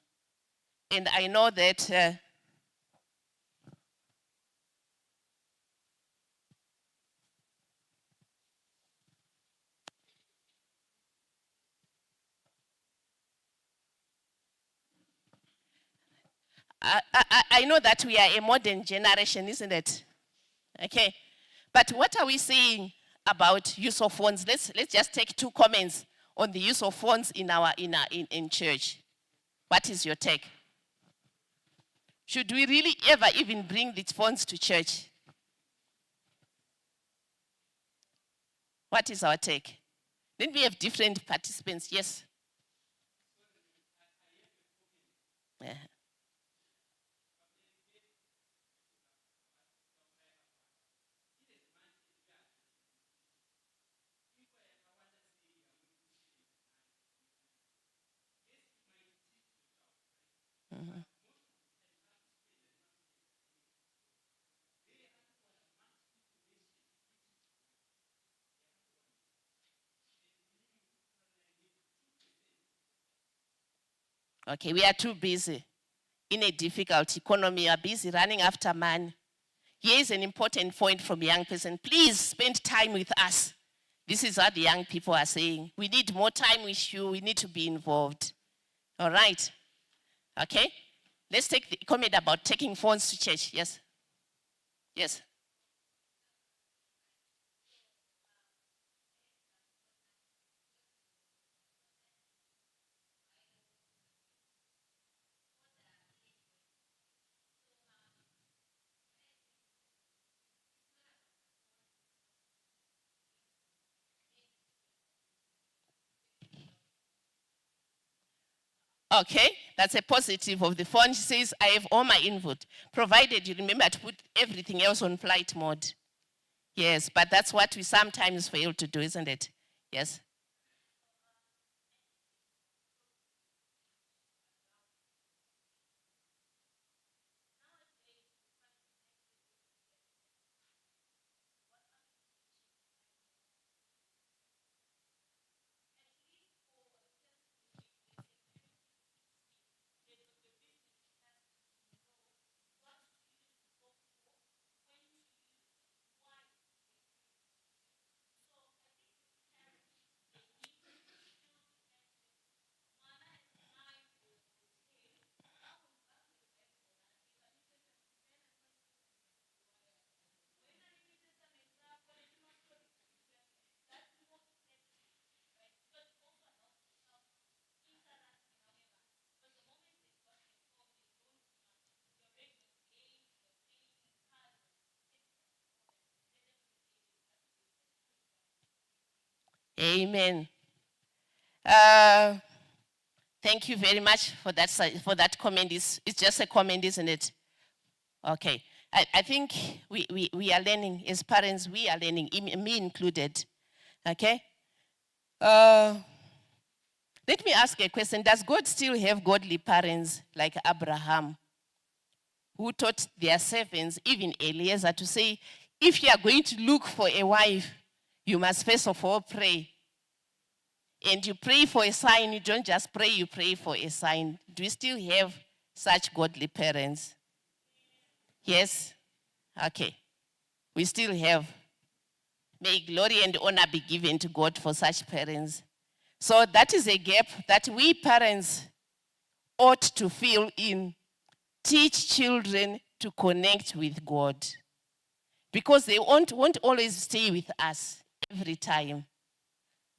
And I know that I know that we are a modern generation, isn't it? Okay. But what are we saying about use of phones? Let's just take 2 comments on the use of phones in church. What is your take? Should we really ever even bring these phones to church? What is our take? Then we have different participants. Yes. Yeah. Mhm. Okay, we are too busy. In a difficult economy, we are busy running after money. Here is an important point from a young person. Please spend time with us. This is what the young people are saying. We need more time with you. We need to be involved. All right. Okay. Let's take the comment about taking phones to church. Yes. Yes. Okay, that's a positive of the phone. She says, I have all my input, provided you remember to put everything else on flight mode. Yes, but that's what we sometimes fail to do, isn't it? Yes. Amen. Thank you very much for that comment. It's just a comment, isn't it? Okay. I think we are learning, as parents, we are learning, me included. Okay? Let me ask a question. Does God still have godly parents like Abraham, who taught their servants, even Eliezer, to say, if you are going to look for a wife, you must first of all pray. And you pray for a sign, you don't just pray, you pray for a sign. Do we still have such godly parents? Yes? Okay. We still have. May glory and honor be given to God for such parents. So that is a gap that we parents ought to fill in. Teach children to connect with God. Because they won't always stay with us every time.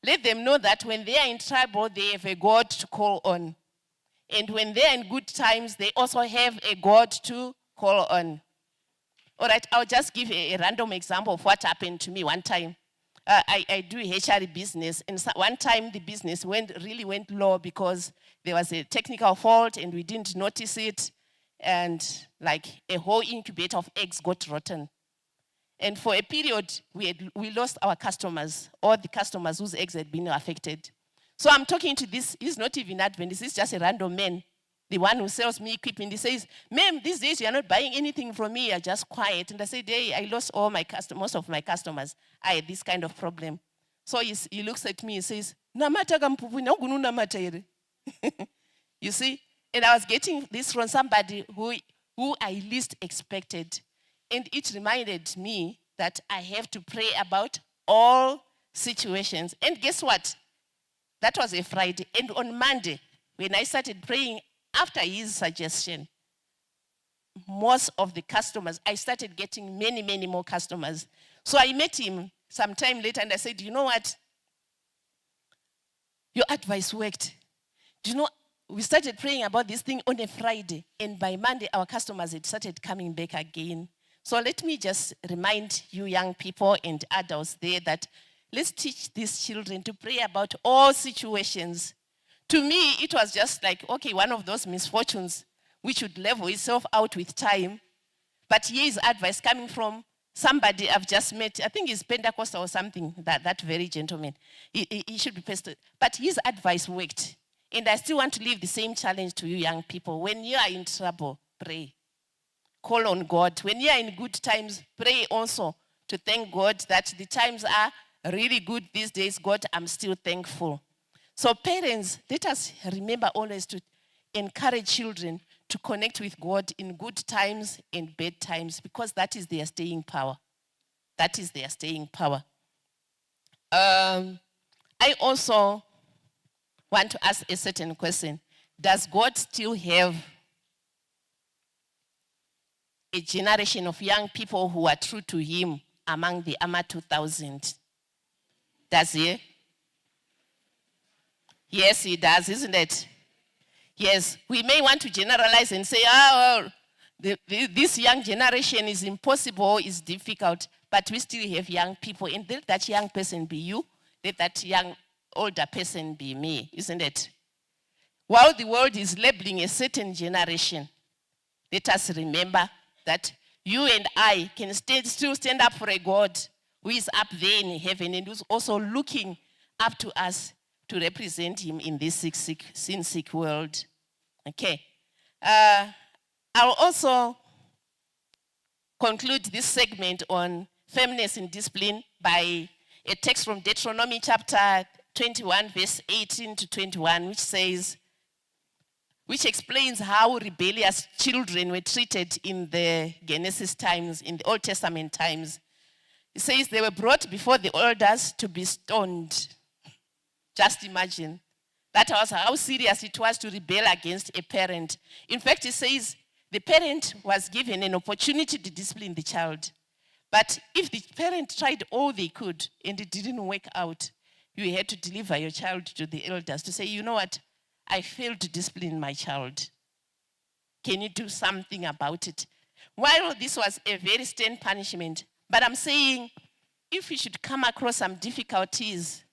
Let them know that when they are in trouble, they have a God to call on. And when they are in good times, they also have a God to call on. All right, I'll just give a random example of what happened to me one time. I do HR business, and one time the business really went low because there was a technical fault and we didn't notice it, and like a whole incubator of eggs got rotten. And for a period, we lost our customers, all the customers whose eggs had been affected. So I'm talking to this, he's not even Adventist, he's just a random man, the one who sells me equipment. He says, ma'am, these days you're not buying anything from me, you're just quiet. And I said, hey, I lost most of my customers. I had this kind of problem. So he looks at me and says, namata kampupu, nogunu namata ere. You see? And I was getting this from somebody who I least expected. And it reminded me that I have to pray about all situations. And guess what? That was a Friday. And on Monday, when I started praying after his suggestion, most of the customers, I started getting many, many more customers. So I met him some time later and I said, you know what? Your advice worked. Do you know, we started praying about this thing on a Friday, and by Monday, our customers had started coming back again. So let me just remind you young people and adults there that let's teach these children to pray about all situations. To me, it was just like, okay, one of those misfortunes which would level itself out with time. But here is advice coming from somebody I've just met. I think he's Pentecostal or something, that very gentleman. He should be pastor. But his advice worked. And I still want to leave the same challenge to you young people. When you are in trouble, pray. Call on God. When you are in good times, pray also to thank God that the times are really good these days. God, I'm still thankful. So parents, let us remember always to encourage children to connect with God in good times and bad times, because that is their staying power. That is their staying power. I also want to ask a certain question. Does God still have a generation of young people who are true to him among the AMA 2000? Does he? Yes, he does, isn't it? Yes, we may want to generalize and say, this young generation is impossible, is difficult, but we still have young people, and let that young person be you, let that young older person be me, isn't it? While the world is labeling a certain generation, let us remember that you and I can still stand up for a God who is up there in heaven and who's also looking up to us to represent him in this sin-sick world. Okay. I'll also conclude this segment on firmness in discipline by a text from Deuteronomy chapter 21, verse 18 to 21, which explains how rebellious children were treated in the Genesis times, in the Old Testament times. It says they were brought before the elders to be stoned. Just imagine. That was how serious it was to rebel against a parent. In fact, it says the parent was given an opportunity to discipline the child. But if the parent tried all they could and it didn't work out, you had to deliver your child to the elders to say, you know what, I failed to discipline my child. Can you do something about it? While this was a very stern punishment, but I'm saying if you should come across some difficulties,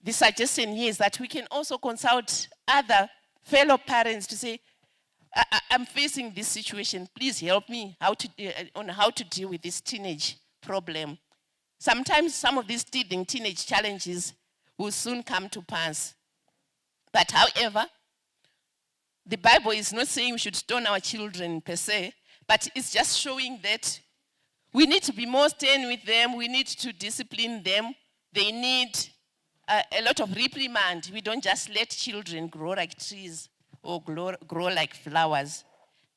the suggestion here is that we can also consult other fellow parents to say, I'm facing this situation. Please help me on how to deal with this teenage problem. Sometimes some of these teenage challenges will soon come to pass. But however, the Bible is not saying we should stone our children per se, but it's just showing that we need to be more stern with them. We need to discipline them. They need a lot of reprimand. We don't just let children grow like trees or grow like flowers.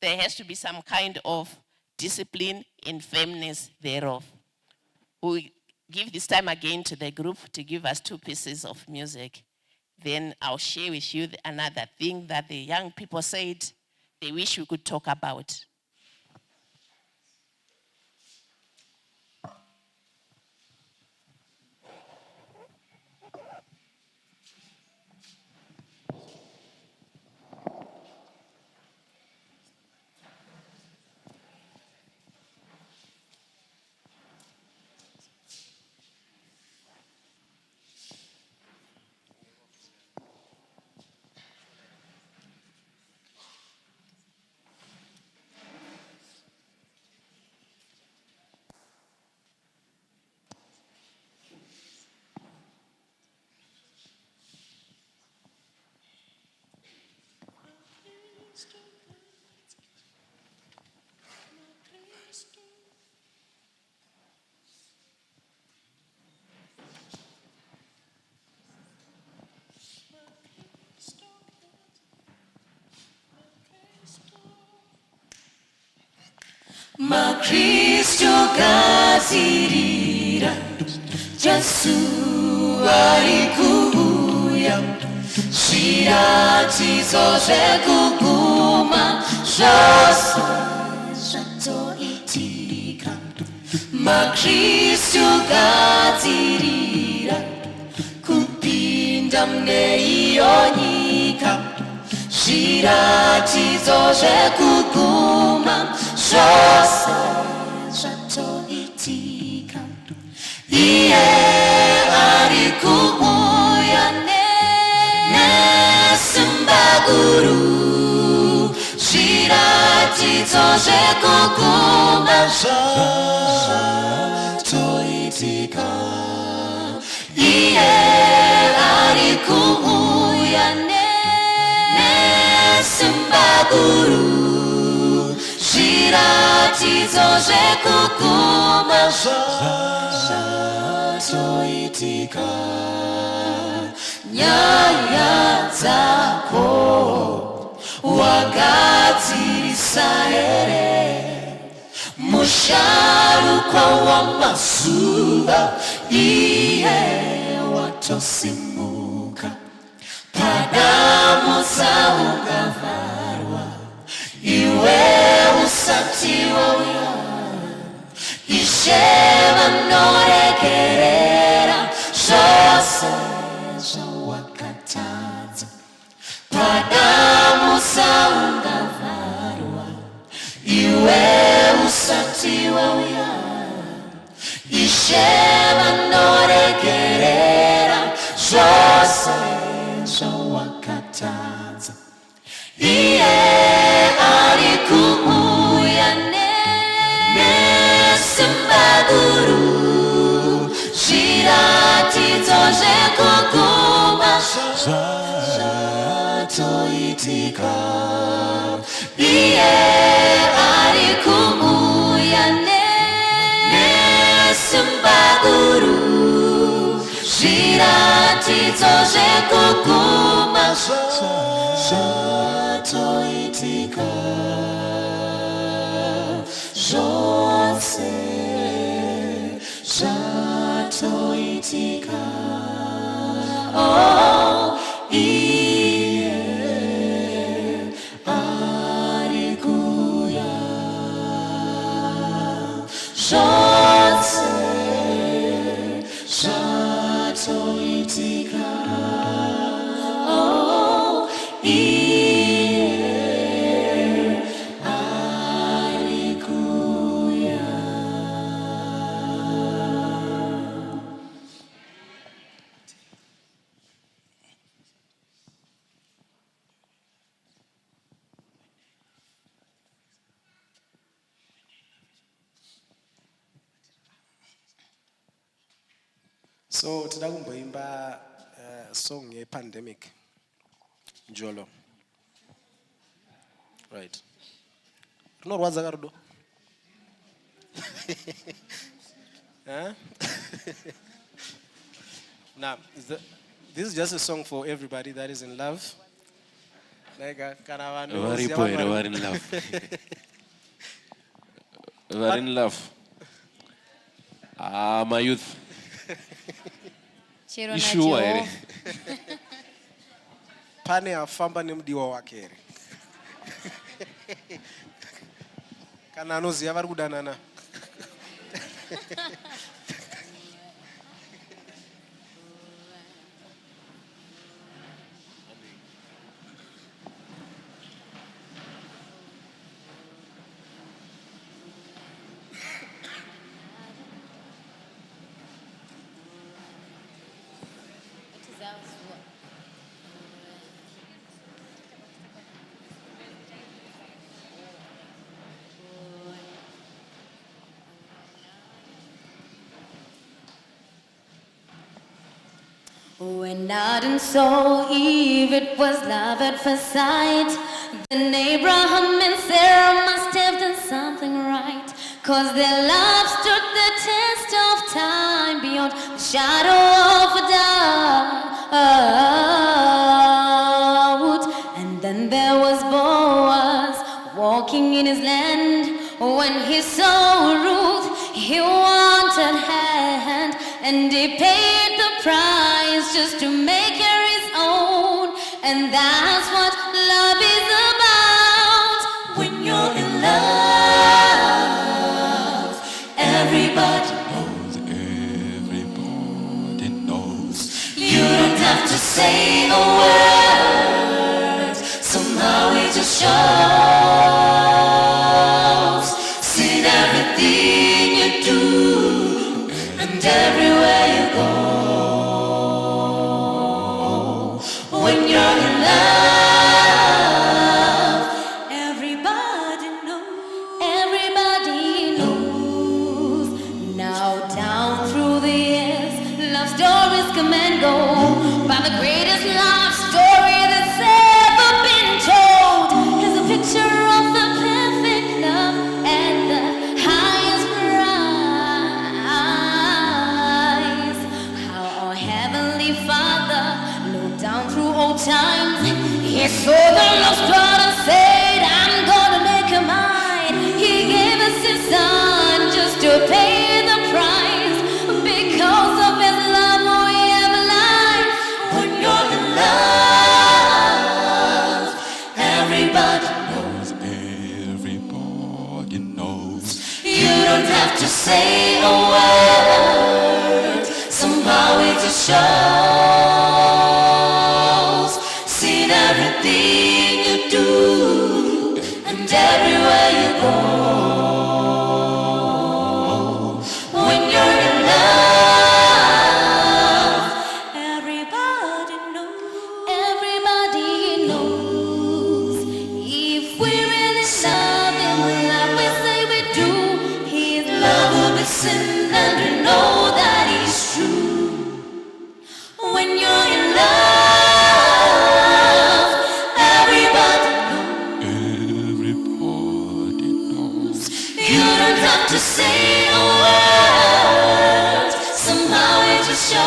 There has to be some kind of discipline and firmness thereof. We'll give this time again to the group to give us 2 pieces of music. Then I'll share with you another thing that the young people said they wish we could talk about. Makristo gazirira Jesu alikuya Shiratizo zekuguma Shasa shatoitika Makristo gazirira Kupinda mneionika Shiratizo zekuguma Shasa shatoitika Yeah zviratidzo zvekuguma zvatoitika iye ari kuuya nesimba guru zviratidzo zvekuguma zvatoitika nyaya dzako wagadzirisa here musharukwa wamazuva iye watosimuka padamu dzaungavharwa iwe usati wauya ishe vanoregerera zvose zvawakatadza padamu dzaungavharwa iwe usati wauya ishe vanoregerera zvose zvawakatadza iye ari kuuya nesimba guru zviratidzo zvekuguma zvatoitika iye ari kuuya nesimba guru zviratidzo zvekuguma zvatoitika zvose zvatoitika oh iye ari kuuya zvose zvatoitika oh iye ari kuuya So tida kumboimba song ye-pandemic njolo. Right. Rinorwadza karudo? Huh? Now, this is just a song for everybody that is in love. Like, kana vanhu Varipo here, we're in love. We're in love. My youth. Chero na Issue here. Jehovah. pane afamba nemudiwa wake here. Kana anoziva vari kudanana. When Adam saw Eve, it was love at first sight. Then Abraham and Sarah must have done something right, 'cause their love stood the test of time beyond the shadow of a doubt. And then there was Boaz walking in his land. When he saw Ruth, he wanted her hand, and he paid the price just to make her his own. And that's what love is about. When you're in love, everybody knows. you don't have to say a word. Somehow it just shows. See everything you do and everywhere you go. When you're in love, everybody knows. stories come and go, by the greatest love story that's ever been told. Is a picture of the perfect love at the highest price. How our Heavenly Father looked down through old times. He saw the lost daughter, said, I'm gonna make her mine. He gave us his son just to pay the price. Because of his love, we have life. When you're in love, everybody knows. Everybody knows. You don't have to say a word. Somehow it just shows. Seen everything you do and everywhere you go. When you're in love, Everybody knows. Everybody knows. If we really love him like we say we do, his love will be sin, and we know that he's true. When you're in love, everybody everybody knows. You don't have to say a word. Somehow it just shows.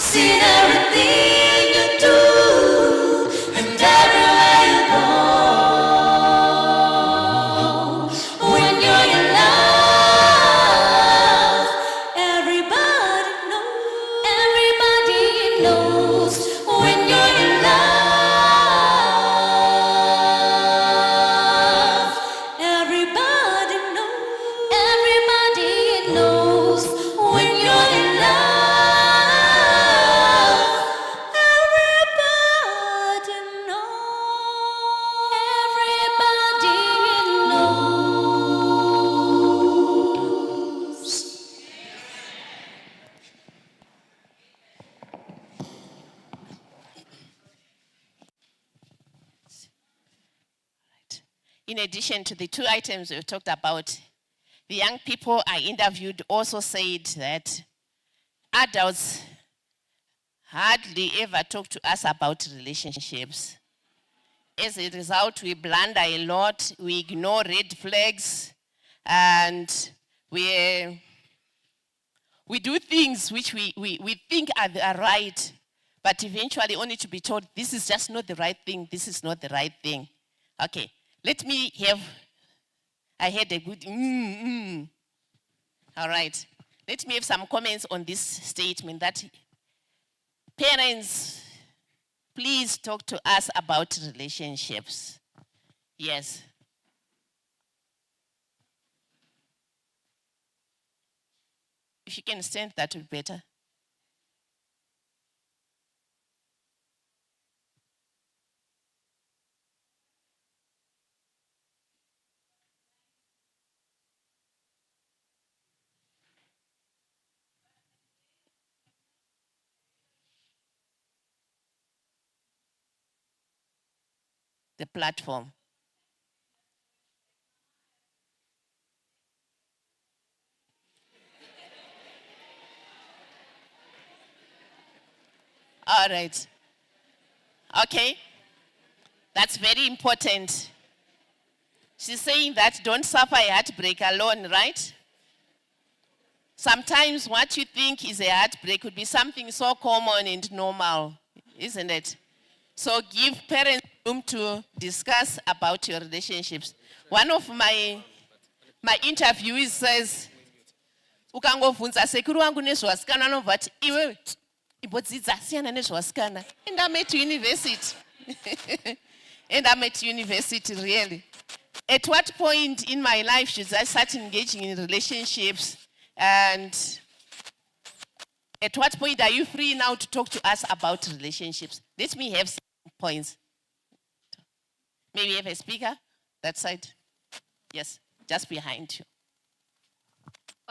Seen everything you do and everywhere you go. When you're in love, everybody knows. Everybody knows. When you're in love, everybody knows. Everybody knows. When you're in love, everybody knows. Everybody knows. In addition to the two items we've talked about, the young people I interviewed also said that adults hardly ever talk to us about relationships. As a result, we blunder a lot, we ignore red flags, and we do things which we think are right, but eventually only to be told, this is just not the right thing, this is not the right thing. Okay, I had a good All right, let me have some comments on this statement that parents, please talk to us about relationships. Yes. If you can stand, that would be better. The platform. All right. Okay. That's very important. She's saying that don't suffer a heartbreak alone, right? Sometimes what you think is a heartbreak could be something so common and normal, isn't it? So give parents room to discuss about your relationships. One of my interviewees says, ukangovhunza sekuru wangu nezvevasikana anobva ati iwewe imbodzidza siyana nezvevasikana. And I'm at university. And I'm at university, really. At what point in my life should I start engaging in relationships? And at what point are you free now to talk to us about relationships? Let me have some points. Maybe have a speaker, that side. Yes, just behind you.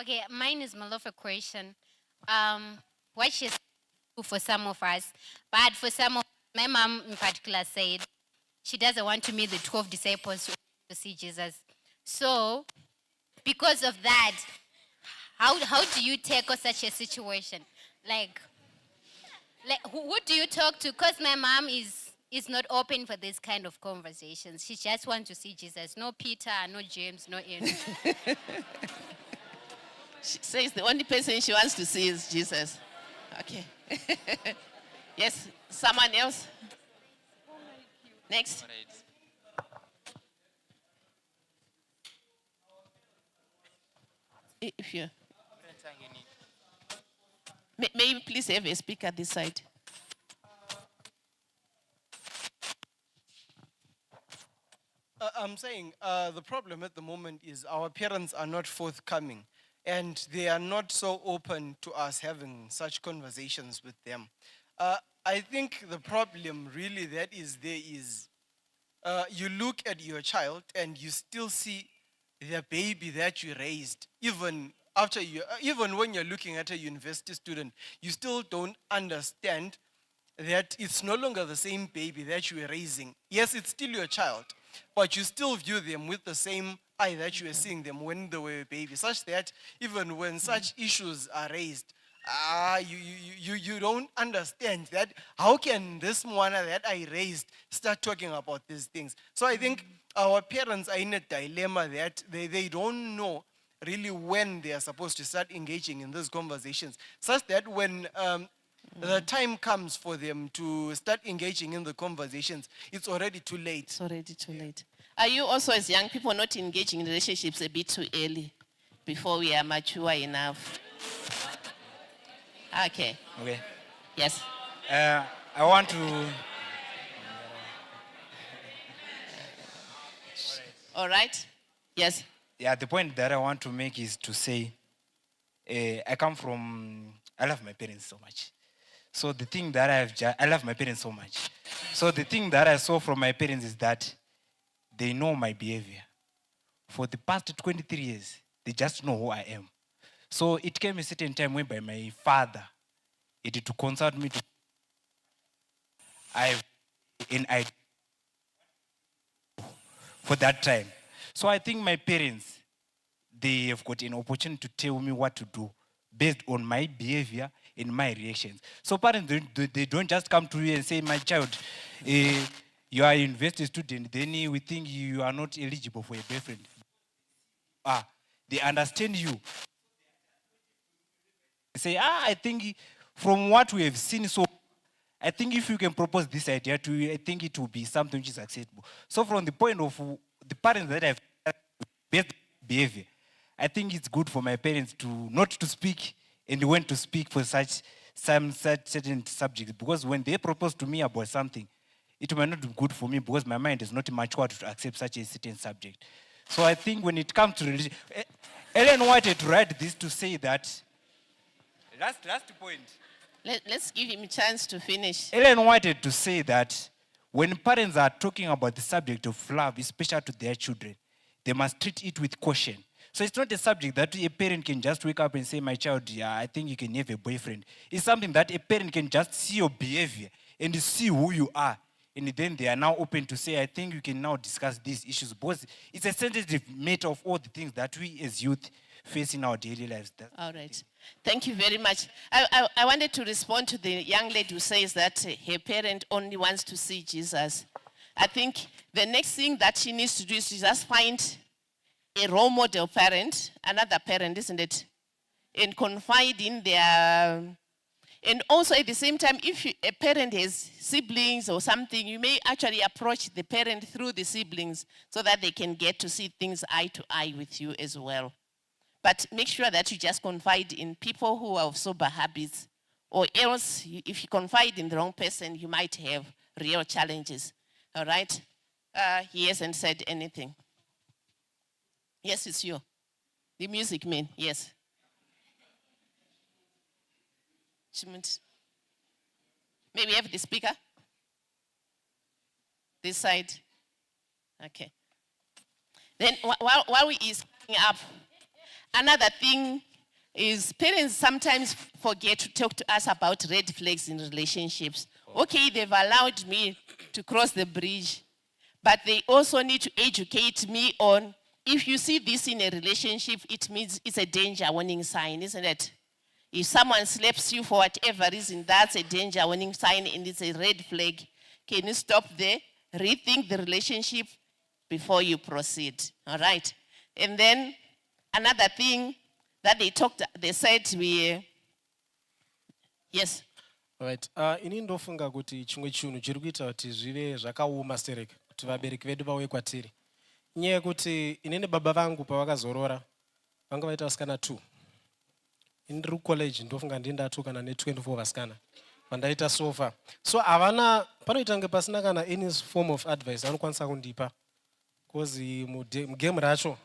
Okay, mine is more of a question. What she's for some of us, but for some of my mom in particular said she doesn't want to meet the 12 disciples to see Jesus. So, because of that, how do you tackle such a situation? Like who do you talk to? Because my mom is not open for this kind of conversations. She just wants to see Jesus. No Peter, no James, no Andrew. She says the only person she wants to see is Jesus. Okay. Yes, someone else? Next. If you may you please have a speaker this side. I'm saying the problem at the moment is our parents are not forthcoming and they are not so open to us having such conversations with them. I think the problem really that is there is you look at your child and you still see the baby that you raised, even after even when you're looking at a university student, you still don't understand that it's no longer the same baby that you were raising. Yes, it's still your child, but you still view them with the same eye that you were seeing them when they were a baby, such that even when such issues are raised, you don't understand that how can this one that I raised start talking about these things. So I think our parents are in a dilemma that they don't know really when they are supposed to start engaging in those conversations, such that when the time comes for them to start engaging in the conversations, it's already too late. It's already too late. Are you also, as young people, not engaging in relationships a bit too early before we are mature enough? Okay. Okay. Yes. I want to. All right. Yes. Yeah, the point that I want to make is to say, I love my parents so much. So the thing that I love my parents so much. So the thing that I saw from my parents is that they know my behavior. For the past 23 years, they just know who I am. So it came a certain time whereby my father had to consult me for that time. So I think my parents, they have got an opportunity to tell me what to do based on my behavior and my reactions. So parents, they don't just come to you and say, my child, you are a university student, then we think you are not eligible for a boyfriend. They understand you. They say, I think from what we have seen, so I think if you can propose this idea to you, I think it will be something which is acceptable. So from the point of the parents that have best behavior, I think it's good for my parents to not to speak and when to speak for such certain subjects. Because when they propose to me about something, it might not be good for me because my mind is not matured to accept such a certain subject. So I think when it comes to religion, Ellen wanted to write this to say that, last point. Let's give him a chance to finish. Ellen wanted to say that when parents are talking about the subject of love, especially to their children, they must treat it with caution. So it's not a subject that a parent can just wake up and say, my child, yeah, I think you can have a boyfriend. It's something that a parent can just see your behavior and see who you are. And then they are now open to say, I think you can now discuss these issues. Because it's a sensitive matter of all the things that we as youth face in our daily lives. All right. Thank you very much. I wanted to respond to the young lady who says that her parent only wants to see Jesus. I think the next thing that she needs to do is to just find a role model parent, another parent, isn't it? And confide in their... And also at the same time, if a parent has siblings or something, you may actually approach the parent through the siblings so that they can get to see things eye to eye with you as well. But make sure that you just confide in people who are of sober habits, or else if you confide in the wrong person, you might have real challenges. All right? He hasn't said anything. Yes, it's you. The music man, yes. Maybe have the speaker? This side? Okay. Then while we is coming up, another thing is parents sometimes forget to talk to us about red flags in relationships. Okay, they've allowed me to cross the bridge, but they also need to educate me on if you see this in a relationship, it means it's a danger warning sign, isn't it? If someone slaps you for whatever reason, that's a danger warning sign and it's a red flag. Can you stop there? Rethink the relationship before you proceed. All right. And then another thing that they said yes. Right. Ini ndofunga kuti chimwe chinhu chiri kuita kuti zvive zvakaoma stereka kuti vabereki vedu vauye kwatiri. Nyaya yekuti inini baba vangu pavakazorora vanga vaita vasikana 2. Ndiri college ndofunga ndinda2 kana ne24 vasikana. Pandaita sofa. So havana panoita kunge pasina kana any form of advice anokwanisa kundipa. Because mugame racho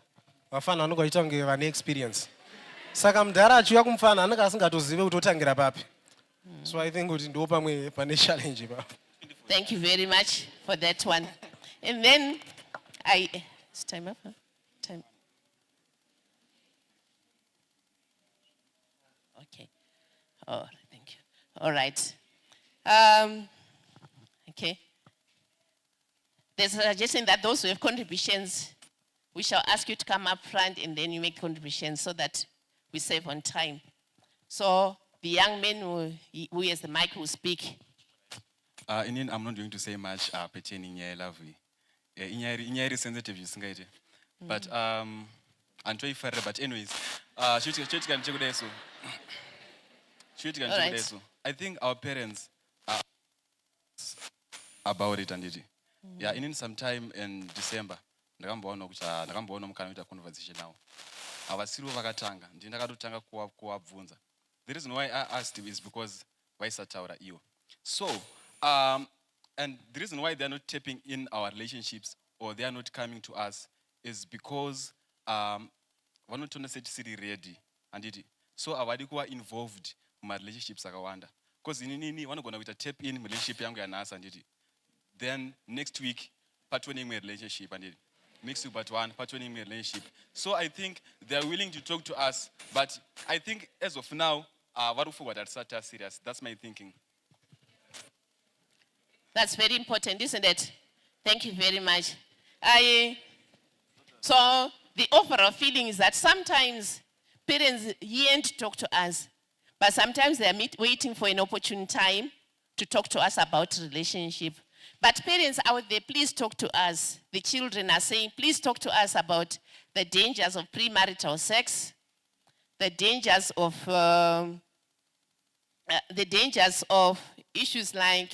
vafana vanonga vaita kunge vane experience. Saka mudhara achiuya kumufana anenge asingatozive kuti otangira papi. So I think kuti ndo pamwe pane challenge ipapo. Thank you very much for that one. And then it's time up, huh? Time. Okay. Oh, thank you. All right. Okay. There's a suggestion that those who have contributions, we shall ask you to come up front and then you make contributions so that we save on time. So the young man who has the mic will speak. I'm not going to say much pertaining to love. Inyari sensitive isingaite. But I'm trying further. But anyways, I think our parents are about it and it. Yeah, in sometime in December, ndakamboona mukana kuita conversation now. Avasiro vakatanga, ndinakatotanga kuabvunza. The reason why I asked him is because vaisataura iwo. So, and the reason why they are not tapping in our relationships or they are not coming to us is because vanotona seti siri ready and it. So avadi kuva involved in my relationships akawanda. Because inini vanogona kuita tap in relationship yangu yanasa and it. Then next week, partnering my relationship and it. Next week, part 1, partnering my relationship. So I think they are willing to talk to us, but I think as of now, that's serious. That's my thinking. That's very important, isn't it? Thank you very much. So the overall feeling is that sometimes parents yearn to talk to us, but sometimes they are waiting for an opportune time to talk to us about relationship. But parents out there, please talk to us. The children are saying, please talk to us about the dangers of premarital sex, the dangers of issues like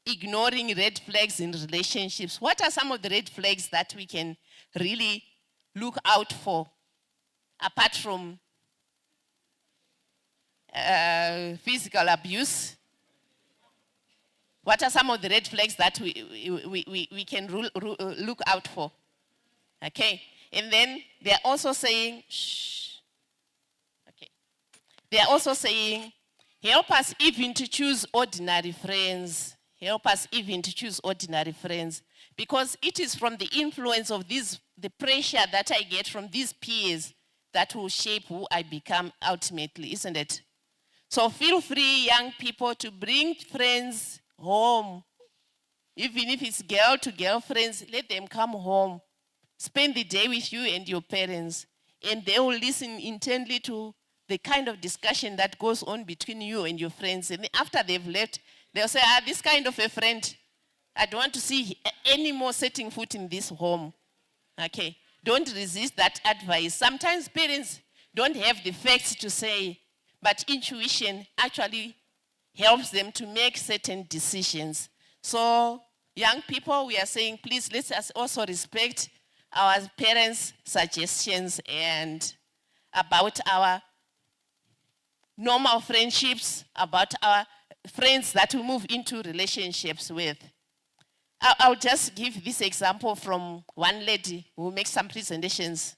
ignoring red flags in relationships. What are some of the red flags that we can really look out for, apart from physical abuse? What are some of the red flags that we can look out for? Okay, and then they are also saying, they are also saying, help us even to choose ordinary friends. Help us even to choose ordinary friends. Because it is from the influence of the pressure that I get from these peers that will shape who I become ultimately, isn't it? So feel free, young people, to bring friends home. Even if it's girl to girl friends, let them come home. Spend the day with you and your parents. And they will listen intently to the kind of discussion that goes on between you and your friends. And after they've left, they'll say, this kind of a friend, I don't want to see any more setting foot in this home. Okay, don't resist that advice. Sometimes parents don't have the facts to say, but intuition actually helps them to make certain decisions. So, young people, we are saying, please, let us also respect our parents' suggestions and about our normal friendships, about our friends that we move into relationships with. I'll just give this example from one lady who makes some presentations.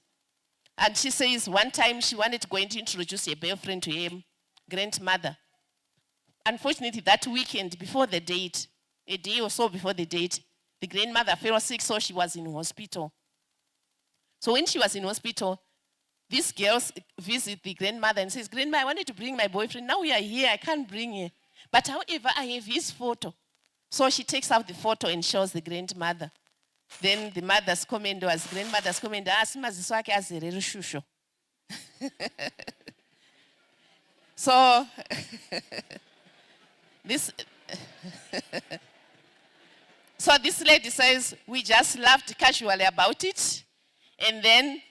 And she says one time she wanted to go and introduce a boyfriend to her grandmother. Unfortunately, that weekend before the date, a day or so before the date, the grandmother fell sick, so she was in hospital. So when she was in hospital, these girls visit the grandmother and says, Grandma, I wanted to bring my boyfriend. Now we are here, I can't bring him. But however, I have his photo. So she takes out the photo and shows the grandmother. Then the mother's comment was, grandmother's comment, simaziso akhe azere rushusho. So, this, so this lady says, we just laughed casually about it. And then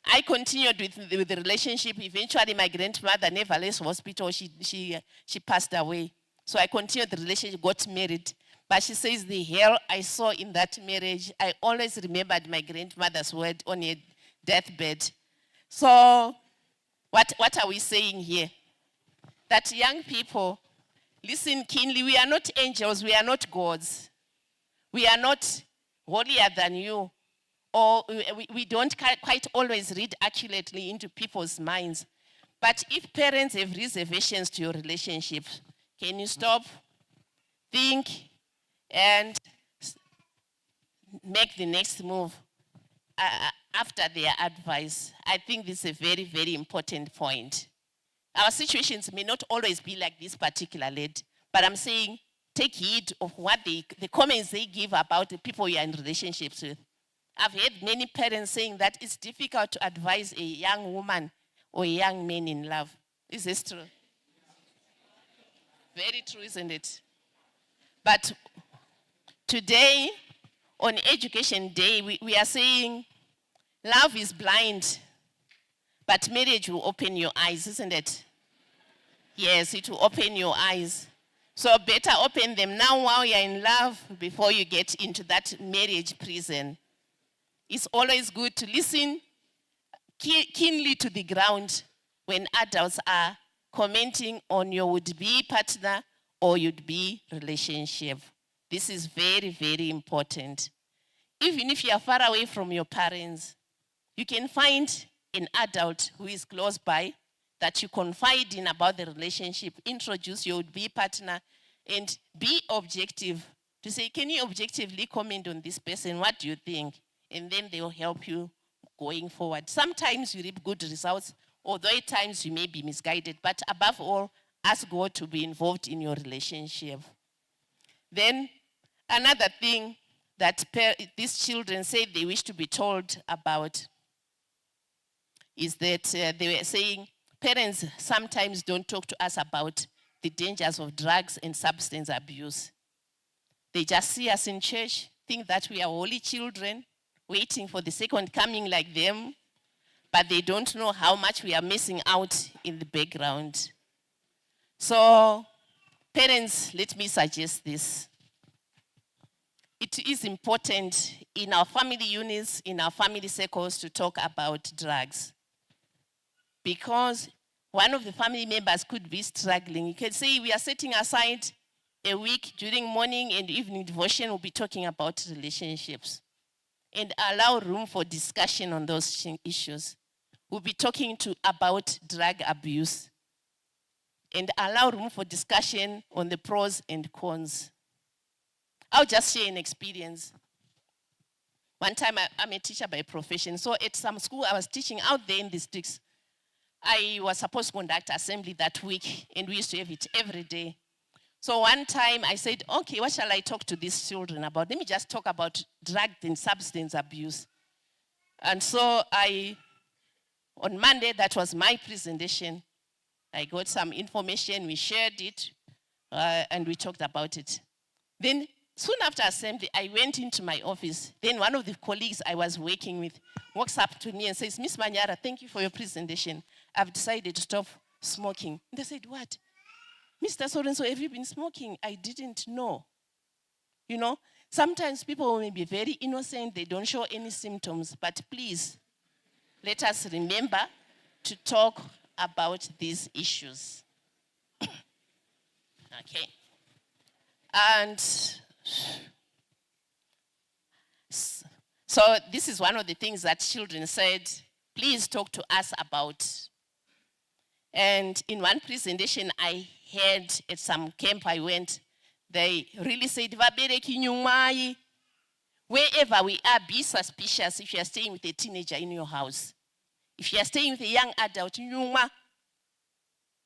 I continued with the relationship. Eventually, my grandmother never left hospital. She passed away. So I continued the relationship, got married. But she says the hell I saw in that marriage, I always remembered my grandmother's word on her deathbed. So what are we saying here? That young people, listen keenly, we are not angels, we are not gods. We are not holier than you. Or we don't quite always read accurately into people's minds. But if parents have reservations to your relationship, can you stop, think, and make the next move after their advice? I think this is a very, very important point. Our situations may not always be like this particular lady, but I'm saying take heed of what the comments they give about the people you are in relationships with. I've heard many parents saying that it's difficult to advise a young woman or a young man in love. Is this true? Very true, isn't it? But today, on Education Day, we are saying love is blind, but marriage will open your eyes, isn't it? Yes, it will open your eyes. So better open them now while you're in love before you get into that marriage prison. It's always good to listen keenly to the ground when adults are commenting on your would-be partner or would-be relationship. This is very, very important. Even if you are far away from your parents, you can find an adult who is close by that you confide in about the relationship, introduce your would-be partner, and be objective to say, can you objectively comment on this person? What do you think? And then they will help you going forward. Sometimes you reap good results, although at times you may be misguided, but above all, ask God to be involved in your relationship. Then another thing that these children say they wish to be told about is that they were saying, parents sometimes don't talk to us about the dangers of drugs and substance abuse. They just see us in church, think that we are holy children, waiting for the second coming like them, but they don't know how much we are missing out in the background. So, parents, let me suggest this. It is important in our family units, in our family circles to talk about drugs. Because one of the family members could be struggling. You can say we are setting aside a week during morning and evening devotion, we'll be talking about relationships. And allow room for discussion on those issues. We'll be talking about drug abuse. And allow room for discussion on the pros and cons. I'll just share an experience. One time I'm a teacher by profession. So at some school I was teaching out there in the sticks. I was supposed to conduct assembly that week, and we used to have it every day. So one time I said, okay, what shall I talk to these children about? Let me just talk about drug and substance abuse. And so on Monday, that was my presentation. I got some information, we shared it, and we talked about it. Then soon after assembly, I went into my office. Then one of the colleagues I was working with walks up to me and says, Miss Manyara, thank you for your presentation. I've decided to stop smoking. And they said, what? Mr. Sorenso, have you been smoking? I didn't know. You know, sometimes people may be very innocent, they don't show any symptoms, but please, let us remember to talk about these issues. Okay. And so this is one of the things that children said, please talk to us about. And in one presentation I had at some camp I went, they really said, wherever we are, be suspicious if you are staying with a teenager in your house. If you are staying with a young adult,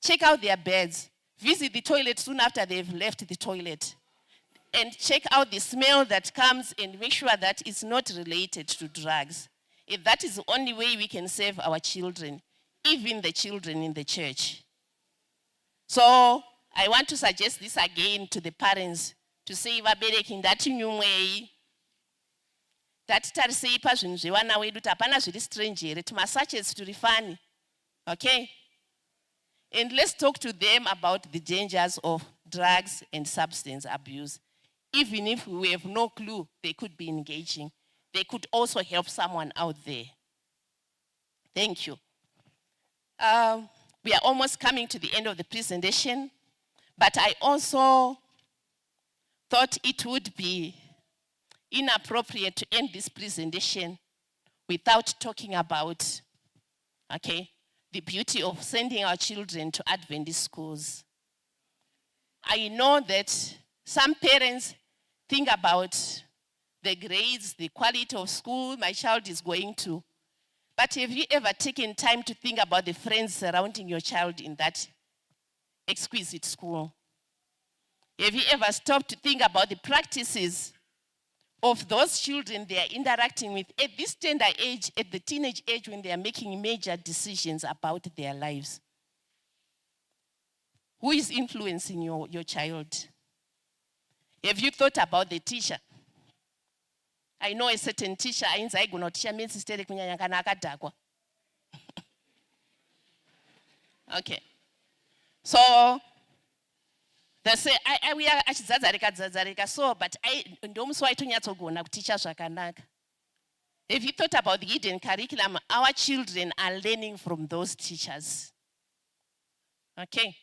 check out their beds. Visit the toilet soon after they've left the toilet. and check out the smell that comes and make sure that it's not related to drugs. If that is the only way we can save our children, even the children in the church. So I want to suggest this again to the parents to say, vabereki ngatinyumwei, tatitarisei pazvinhu zvevana wedu kuti hapana zviri strange here, timasearches turi funny. Okay? And let's talk to them about the dangers of drugs and substance abuse. Even if we have no clue they could be engaging, they could also help someone out there. Thank you. We are almost coming to the end of the presentation, but I also thought it would be inappropriate to end this presentation without talking about, okay, the beauty of sending our children to Adventist schools. I know that some parents think about the grades, the quality of school my child is going to. But have you ever taken time to think about the friends surrounding your child in that exquisite school? Have you ever stopped to think about the practices of those children they are interacting with at this tender age, at the teenage age when they are making major decisions about their lives? Who is influencing your child? Have you thought about the teacher? I know a certain teacher, ainzi aigona kuticha maths history kunyanya kana akadhakwa. Okay. So they say we are achidzadzarika so, but ndomusi waitonyatogona kuticha zvakanaka. Have you thought about the hidden curriculum our children are learning from those teachers? Okay.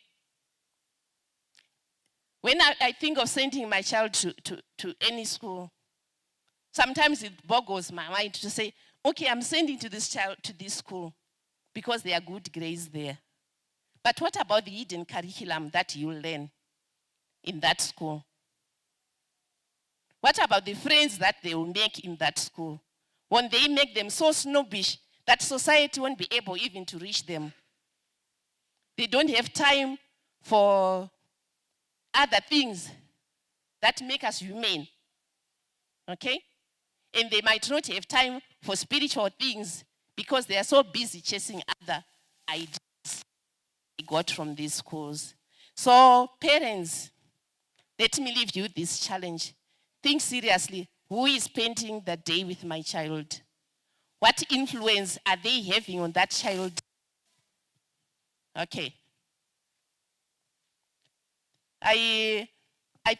When I think of sending my child to any school, sometimes it boggles my mind to say, okay, I'm sending to this child to this school because there are good grades there. But what about the hidden curriculum that you learn in that school? What about the friends that they will make in that school? When they make them so snobbish that society won't be able even to reach them. They don't have time for other things that make us humane. Okay? And they might not have time for spiritual things because they are so busy chasing other ideas they got from these schools. So parents, let me leave you this challenge. Think seriously, who is spending the day with my child? What influence are they having on that child? Okay. I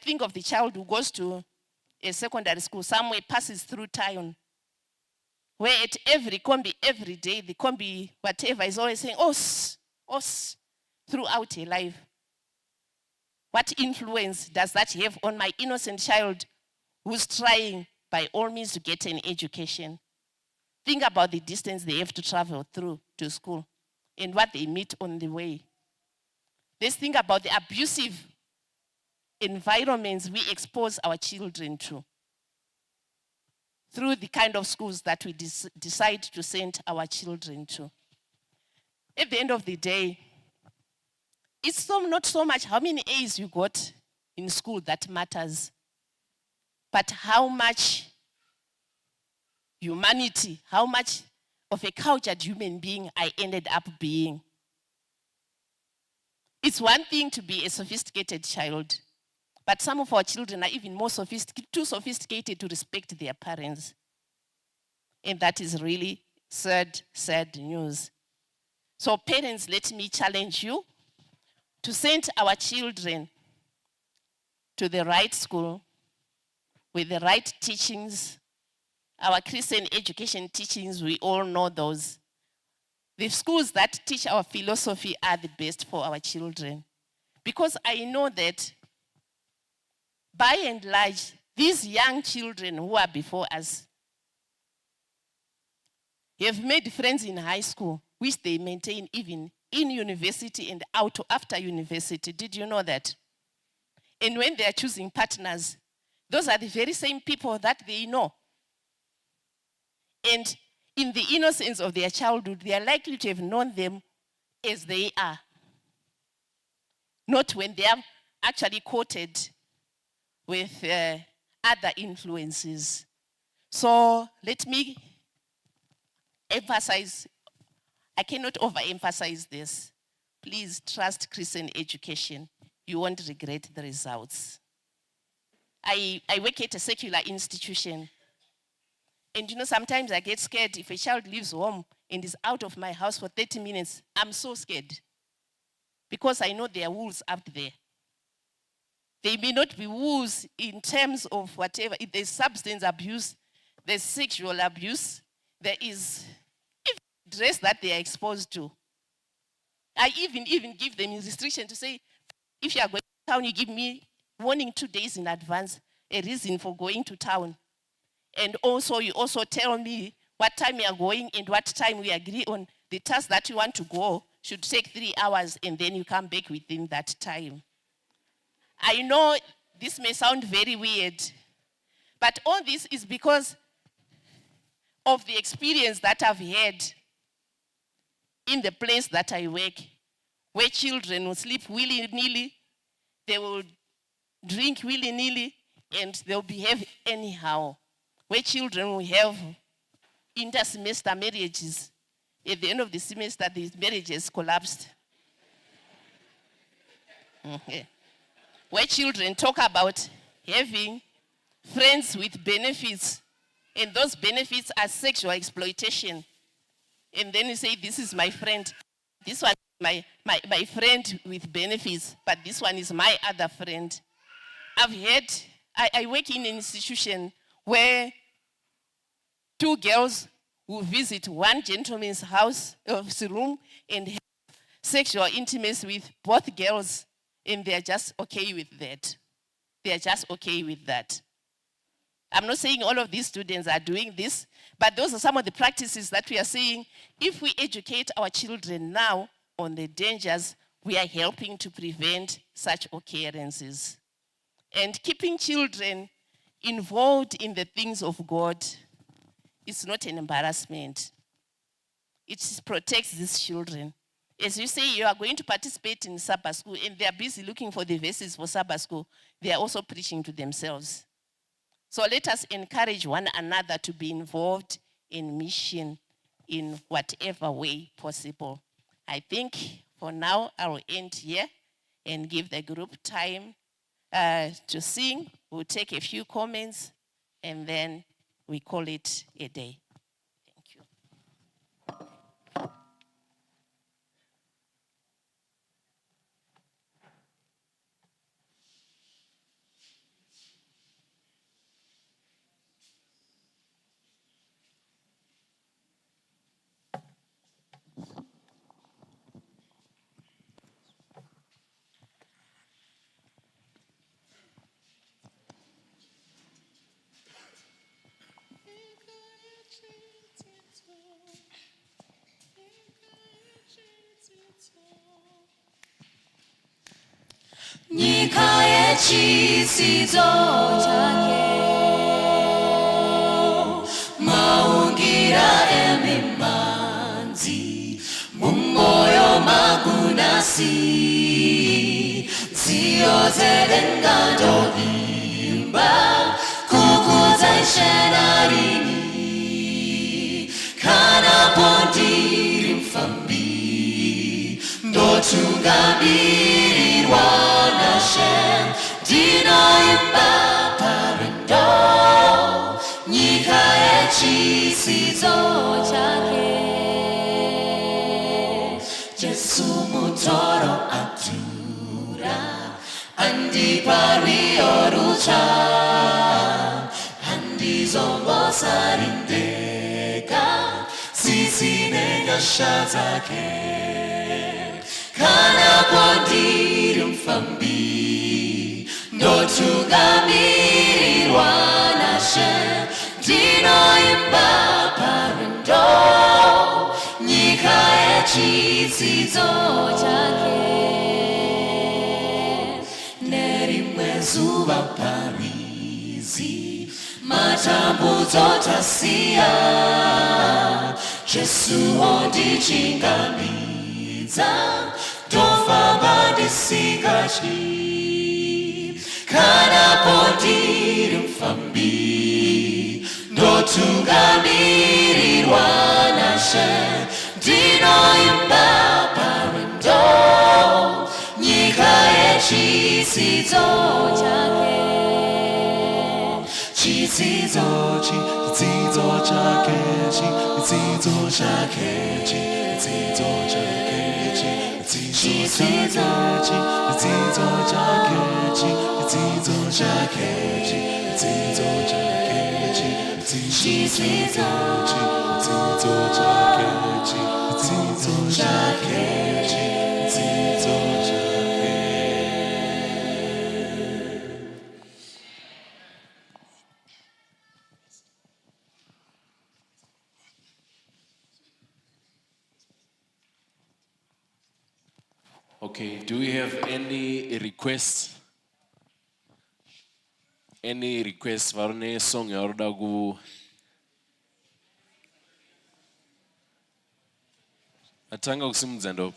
think of the child who goes to a secondary school somewhere, passes through town, where at every combi, every day, the combi, whatever, is always saying, os, os, throughout her life. What influence does that have on my innocent child who's trying by all means to get an education? Think about the distance they have to travel through to school and what they meet on the way. Let's think about the abusive environments we expose our children to through the kind of schools that we decide to send our children to. At the end of the day, it's not so much how many A's you got in school that matters, but how much humanity, how much of a cultured human being I ended up being. It's one thing to be a sophisticated child, but some of our children are even more too sophisticated to respect their parents. And that is really sad, sad news. So parents, let me challenge you to send our children to the right school with the right teachings. Our Christian education teachings, we all know those. The schools that teach our philosophy are the best for our children. Because I know that by and large, these young children who are before us have made friends in high school, which they maintain even in university and out after university. Did you know that? And when they are choosing partners, those are the very same people that they know. And in the innocence of their childhood, they are likely to have known them as they are. Not when they are actually courted with other influences. So let me emphasize, I cannot overemphasize this. Please trust Christian education. You won't regret the results. I work at a secular institution. And you know, sometimes I get scared if a child leaves home and is out of my house for 30 minutes. I'm so scared. Because I know there are wolves out there. They may not be wolves in terms of whatever. If there's substance abuse, there's sexual abuse, there is dress that they are exposed to. I even give them a restriction to say, if you are going to town, you give me warning 2 days in advance, a reason for going to town. And also, you also tell me what time you are going and what time we agree on. The task that you want to go should take 3 hours and then you come back within that time. I know this may sound very weird, but all this is because of the experience that I've had in the place that I work, where children will sleep willy-nilly, they will drink willy-nilly, and they'll behave anyhow. Where children will have inter-semester marriages. At the end of the semester, these marriages collapsed. Where children talk about having friends with benefits, and those benefits are sexual exploitation. And then you say, this is my friend. This one is my friend with benefits, but this one is my other friend. I work in an institution where 2 girls will visit one gentleman's house, room, and have sexual intimacy with both girls, and they're just okay with that. They're just okay with that. I'm not saying all of these students are doing this, but those are some of the practices that we are saying. If we educate our children now on the dangers, we are helping to prevent such occurrences. And keeping children involved in the things of God is not an embarrassment. It protects these children. As you say, you are going to participate in Sabbath school, and they are busy looking for the verses for Sabbath school. They are also preaching to themselves. So let us encourage one another to be involved in mission in whatever way possible. I think for now, I will end here and give the group time to sing. We'll take a few comments, and then we call it a day. Thank you. 니카의 지지도 마운기라 에미만지 문모여 마구나시 지어제된 가도 임바 구구자이 셰나리니 카나본디림 fambi 도투가비리 원하셈 디너임바 바른도 니가의 지시도 자게 예수 무토로 아투라 안디바리오루자 안디ዞ모사린데가 시시네가 샤자게 카나본디름 fambi 노투가 미리와나셈 디노임바 바른도 니가의 지지도 자게 내림의 수박 파리지 마tambuzo tasia Jesu onde tingamiza Dofaba de sigachi kana pondiri mfambi ndotungamirirwa nashe ndinoimba parwendo nyika yechidzidzo chake chidzidzo chake chidzidzo chake chidzidzo chake chidzidzo chake chidzidzo chake chidzidzo chake chidzidzo chake chidzidzo chake chidzidzo chake. Okay, do we have any requests? Any requests for a song or dagu? Atanga kusimuzando.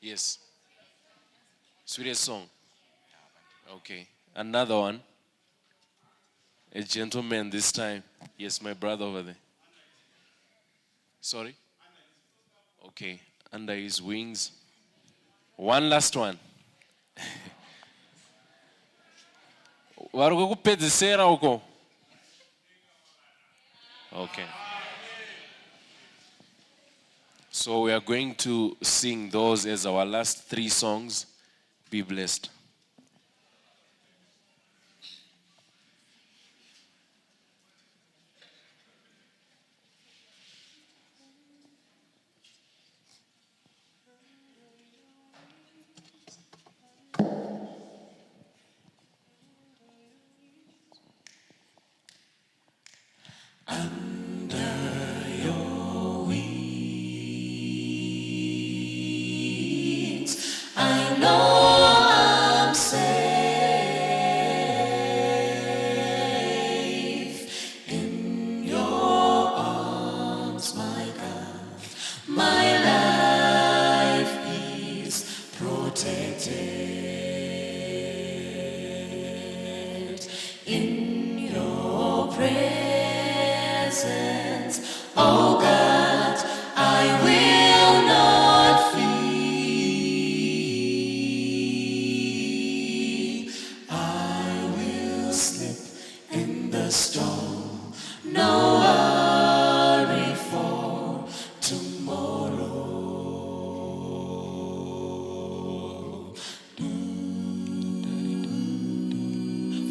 Yes. Sweetest song. Okay. Another one. A gentleman this time. Yes, my brother over there. Sorry? Okay. Under his wings. One last one. Waruko kupedzisera uko. Okay. So we are going to sing those as our last 3 songs. Be blessed. I know I'm safe in your arms, my God. My life is protected in your presence, oh God. I will not fear. Storm, no worry for tomorrow.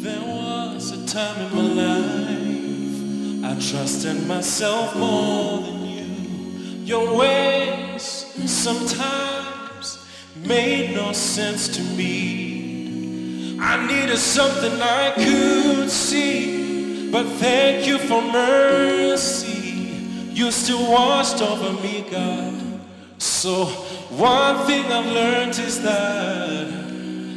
There was a time in my life I trusted myself more than you. Your ways sometimes made no sense to me. I needed something I could see. But thank you for mercy. You still watched over me, God. So one thing I've learned is that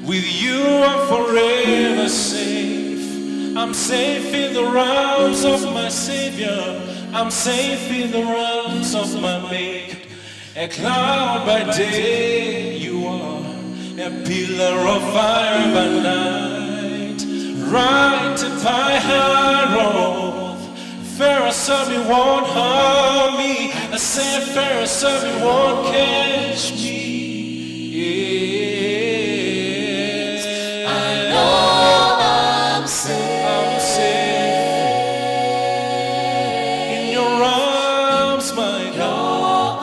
with you I'm forever safe. I'm safe in the realms of my Savior. I'm safe in the realms of my Maker. A cloud by day you are, a pillar of fire by night. Right in my road, Pharaoh said me won't harm me. I said Pharaoh said me won't catch me. Yes. I know I'm safe. I'm safe in your arms, my God.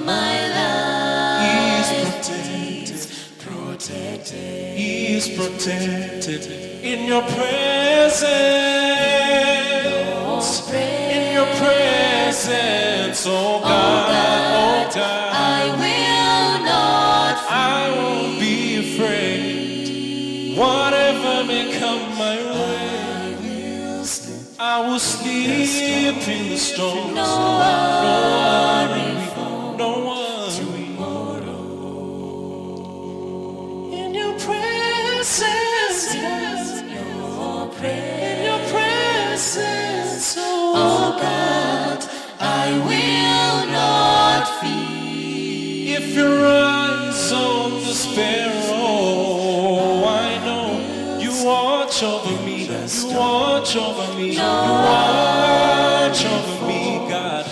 My life is protected. He is protected in your presence. In your presence, oh God, oh God. I will not fear. I won't be afraid. Whatever may come my way, I will sleep in the storm. No worry, no worry. In your presence, in your presence, oh God, I will not fear. If you're right. watch over me. You watch over me, God.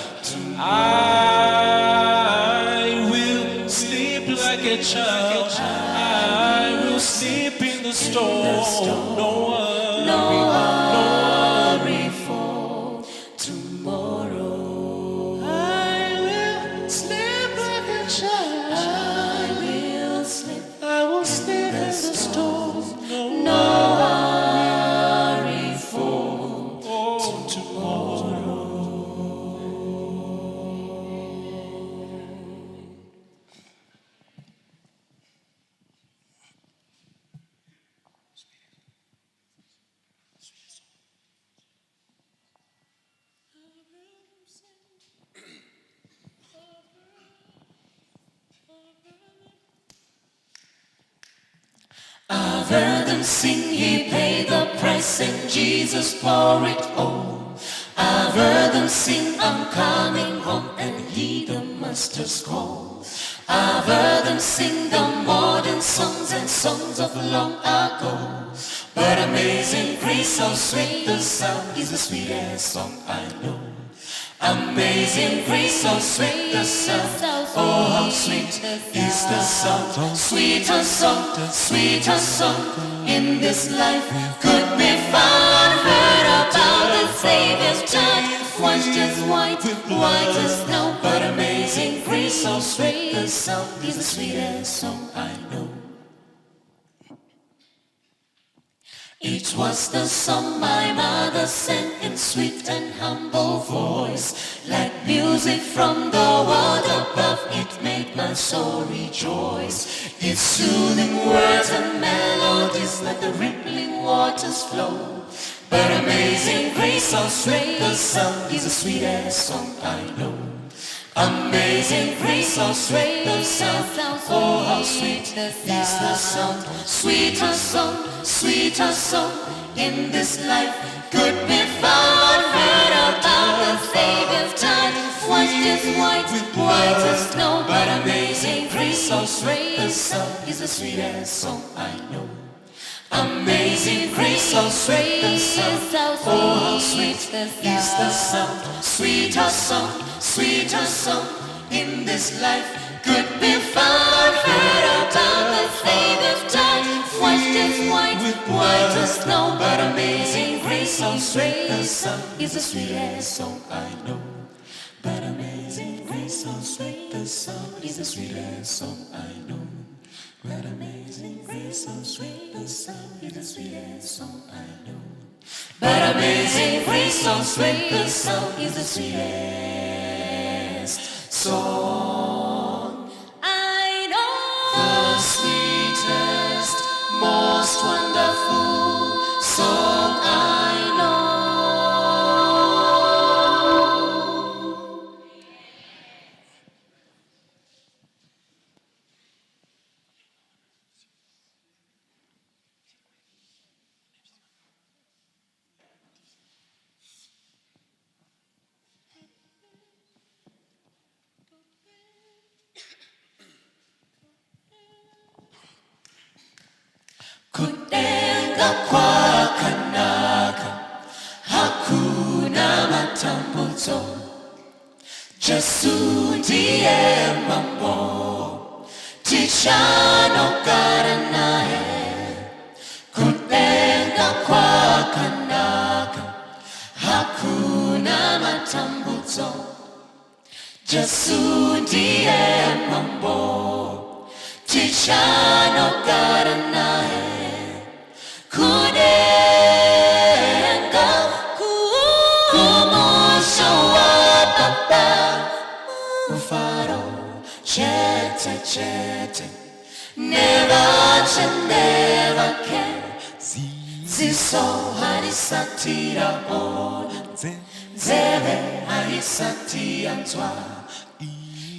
I will sleep like a child. I will sleep in the storm. No worry for tomorrow. I will sleep like a child. I will sleep in the storm. No worry for tomorrow. I've heard them sing, he paid the price and Jesus pour it all. I've heard them sing, I'm coming home and heed the master's call. I've heard them sing the modern songs and songs of long ago. But amazing grace, how sweet the sound is the sweetest song I know. Amazing grace, how sweet the sound. Oh, how sweet is the sound. Sweeter song in this life could be found. Heard about the Savior's child, washed as white as snow. But amazing grace, how sweet the sound is the sweetest song I know. It was the song my mother sang in sweet and humble voice. Like music from the world above, it made my soul rejoice. Its soothing words and melodies like the rippling waters flow. But amazing grace, how sweet the sound is the sweetest song I know. Amazing grace, how sweet the sound. Oh, how sweet is the sound. Sweeter song in this life could be found. Heard about the Savior's child, washed as white as snow. But amazing grace, how sweet the sound is the sweetest song I know. Amazing grace, how sweet the sound. Oh, how sweet is the sound. Sweeter song in this life could be found. Heard about the Savior's child, washed as white as snow. But amazing grace, how sweet the sound is the sweetest song I know. But amazing grace, how sweet the sound is the sweetest song I know. But amazing grace, how sweet the sound is the sweetest song I know. But amazing grace, how sweet the sound is the sweetest song I know. The sweetest, most wonderful song I know. Kudenga kwa kanaka, hakuna matambuzo. Jesu ndiye mambo, tichanogara naye. Kudenga kwa kanaka, hakuna matambuzo. Jesu ndiye mambo, tichanogara naye. Kudenga kumusho wa Baba, ufaro chete never can ziso harisatira ona zeve harisatira ntwa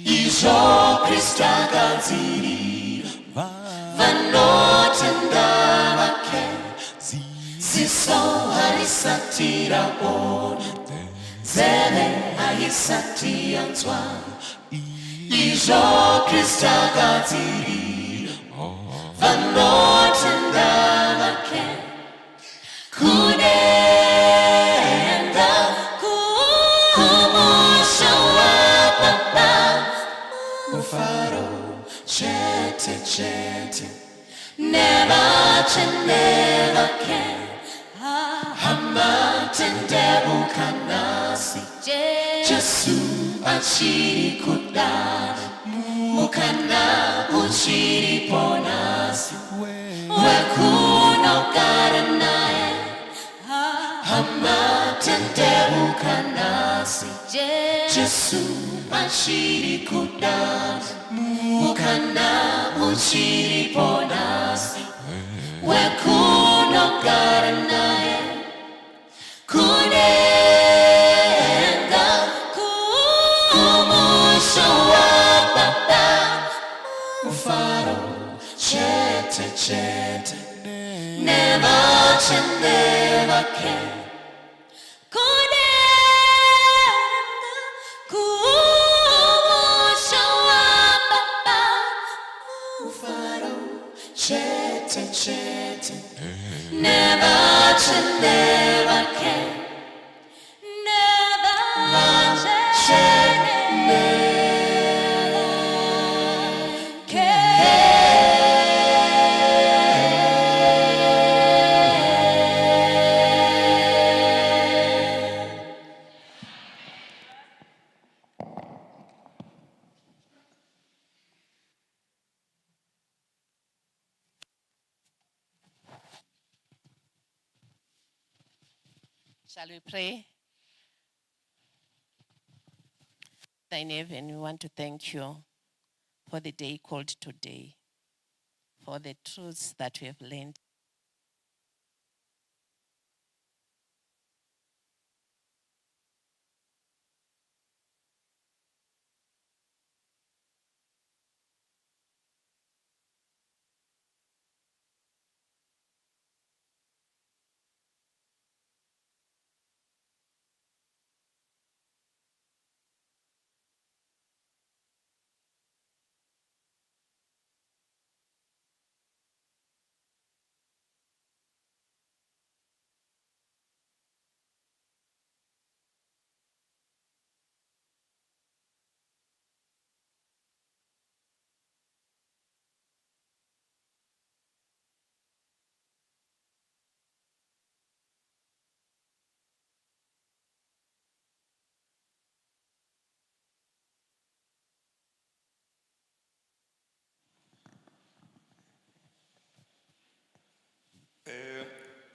ijo Krista ganziri vanotenda vake ziso harisatira ona zeve harisatira ntwa ijo Krista ganziri vanotenda vake kudenga Mufaro, chete, chete. Never can, never can. Hamatende ukanasi. Jesu achiri kudani. Mukana uchiri ponasi. Wekuno garanae. Hamatende ukanasi. Jesu achiri kudani. Mukana uchiri ponasi. Wekuno garanae. Kunenga kumusho wa baba. Mufaro chete chete. Never can, never can. Chete, chete. Never can, never can. Never can, never can. Shall we pray? In heaven, we want to thank you for the day called today, for the truths that we have learned.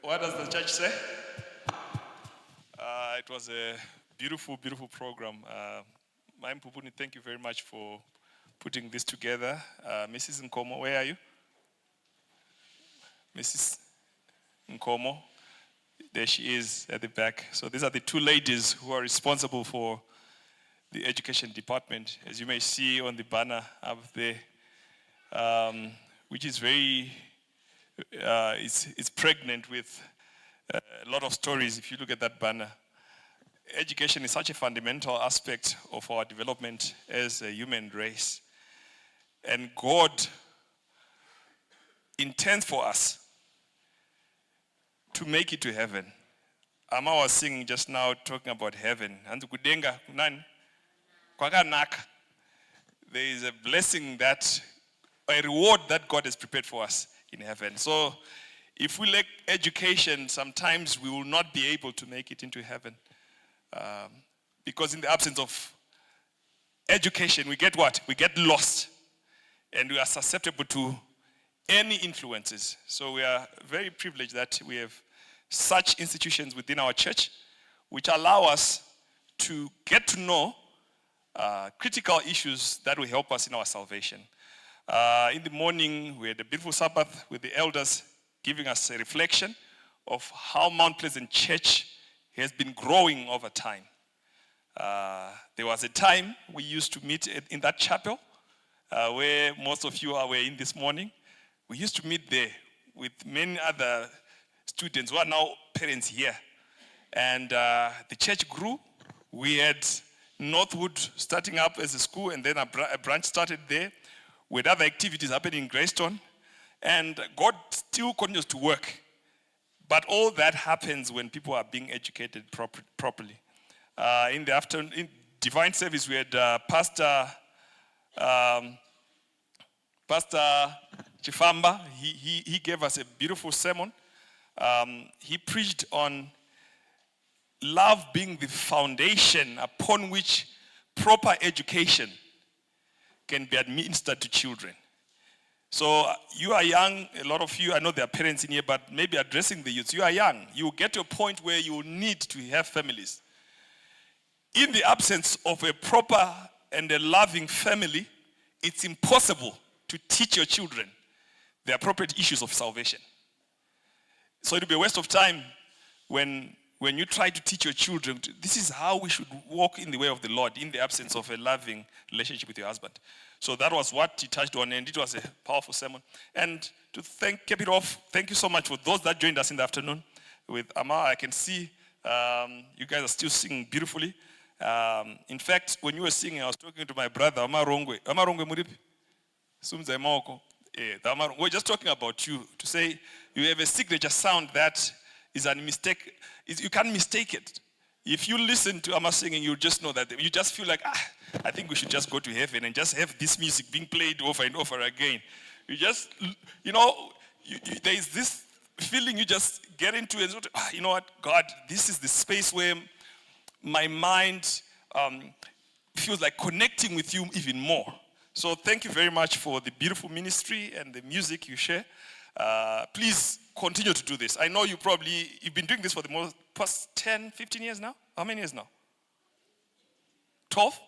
What does the church say? It was a beautiful, beautiful program. Maim Pupuni, thank you very much for putting this together. Mrs. Nkomo, where are you? Mrs. Nkomo, there she is at the back. So these are the two ladies who are responsible for the education department, as you may see on the banner up there, which is very, it's pregnant with a lot of stories if you look at that banner. Education is such a fundamental aspect of our development as a human race. And God intends for us to make it to heaven. Amma was singing just now, talking about heaven. There is a blessing that, a reward that God has prepared for us in heaven. So if we lack education, sometimes we will not be able to make it into heaven. Because in the absence of education, we get what? We get lost. And we are susceptible to any influences. So we are very privileged that we have such institutions within our church which allow us to get to know critical issues that will help us in our salvation. In the morning, we had a beautiful Sabbath with the elders giving us a reflection of how Mount Pleasant Church has been growing over time. There was a time we used to meet in that chapel where most of you were in this morning. We used to meet there with many other students who are now parents here. And the church grew. We had Northwood starting up as a school, and then a branch started there with other activities happening in Greystone. And God still continues to work. But all that happens when people are being educated properly. In the afternoon, in divine service, we had Pastor Pastor Chifamba, he gave us a beautiful sermon. He preached on love being the foundation upon which proper education can be administered to children. So you are young, a lot of you, I know there are parents in here, but maybe addressing the youth, you are young. You will get to a point where you will need to have families. In the absence of a proper and a loving family, it's impossible to teach your children the appropriate issues of salvation. So it will be a waste of time when you try to teach your children, this is how we should walk in the way of the Lord in the absence of a loving relationship with your husband. So that was what he touched on, and it was a powerful sermon. And to cap it off, thank you so much for those that joined us in the afternoon with Amma. I can see you guys are still singing beautifully. In fact, when you were singing, I was talking to my brother, Amma Rongwe. Amma Rongwe Muripi? Sumza Moko. We're just talking about you, to say you have a signature sound that is a mistake. You can't mistake it. If you listen to Amma singing, you just know that you just feel like, I think we should just go to heaven and just have this music being played over and over again. You just, there is this feeling you just get into and you know what, God, this is the space where my mind feels like connecting with you even more. So thank you very much for the beautiful ministry and the music you share. Please continue to do this. I know you've been doing this for the past 10, 15 years now? How many years now? 12?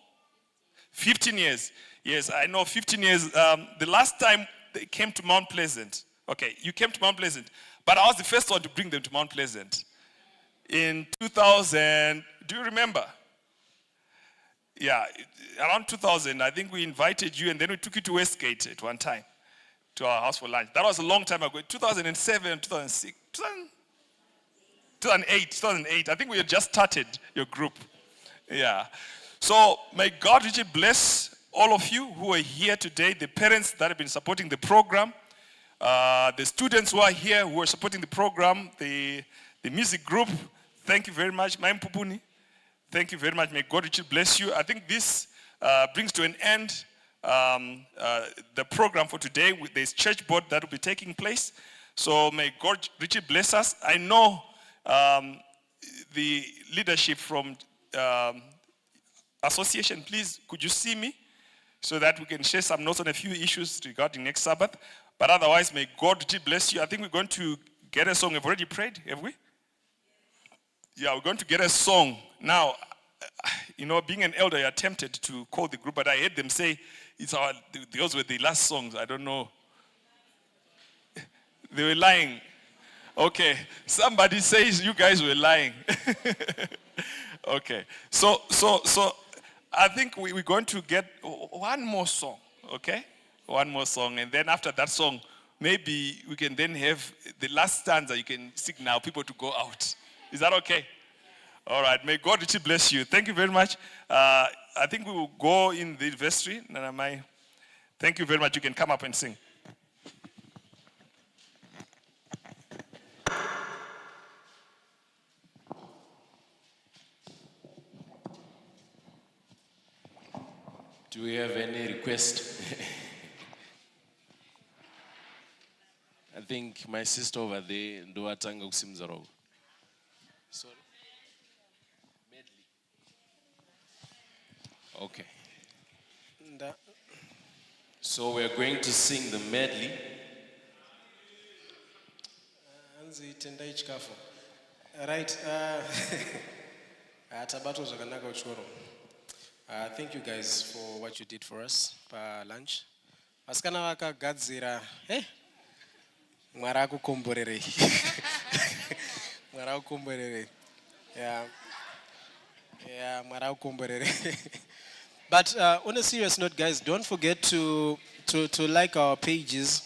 15 years. Yes, I know 15 years. The last time they came to Mount Pleasant, okay, you came to Mount Pleasant, but I was the first one to bring them to Mount Pleasant. In 2000, do you remember? Yeah, around 2000, I think we invited you and then we took you to Westgate at one time, to our house for lunch. That was a long time ago, 2007, 2006, 2008. I think we had just started your group. Yeah. So may God richly bless all of you who are here today, the parents that have been supporting the program, the students who are here who are supporting the program, the music group. Thank you very much. Maim Pupuni. Thank you very much. May God richly bless you. I think this brings to an end the program for today. There's church board that will be taking place. So may God richly bless us. I know the leadership from association, please, could you see me so that we can share some notes on a few issues regarding next Sabbath. But otherwise, may God richly bless you. I think we're going to get a song. We've already prayed, have we? Yeah, we're going to get a song. Now, being an elder, I attempted to call the group, but I heard them say, those were the last songs. I don't know. They were lying. Okay, somebody says you guys were lying. Okay, so I think we're going to get one more song, okay? One more song, and then after that song, maybe we can then have the last stanza you can signal people to go out. Is that okay? All right, may God richly bless you. Thank you very much. I think we will go in the vestry. Thank you very much. You can come up and sing. Do we have any request? I think my sister over there, Ndoatanga Kusimzaro. Sorry? Medley. Okay. So we're going to sing the medley. Right. Thank you guys for what you did for us for lunch. Vasikana vakagadzira mwari akukomborerei. Mwari akukomborerei. Yeah, mwari akukomborerei. But on a serious note, guys, don't forget to like our pages.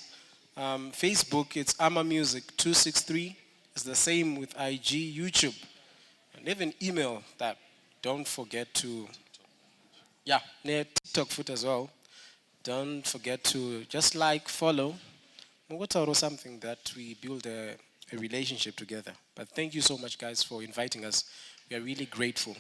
Facebook, it's Amma Music 263. It's the same with IG, YouTube, and even email that. Don't forget to, TikTok foot as well. Don't forget to just like, follow, or something that we build a relationship together. But thank you so much, guys, for inviting us. We are really grateful.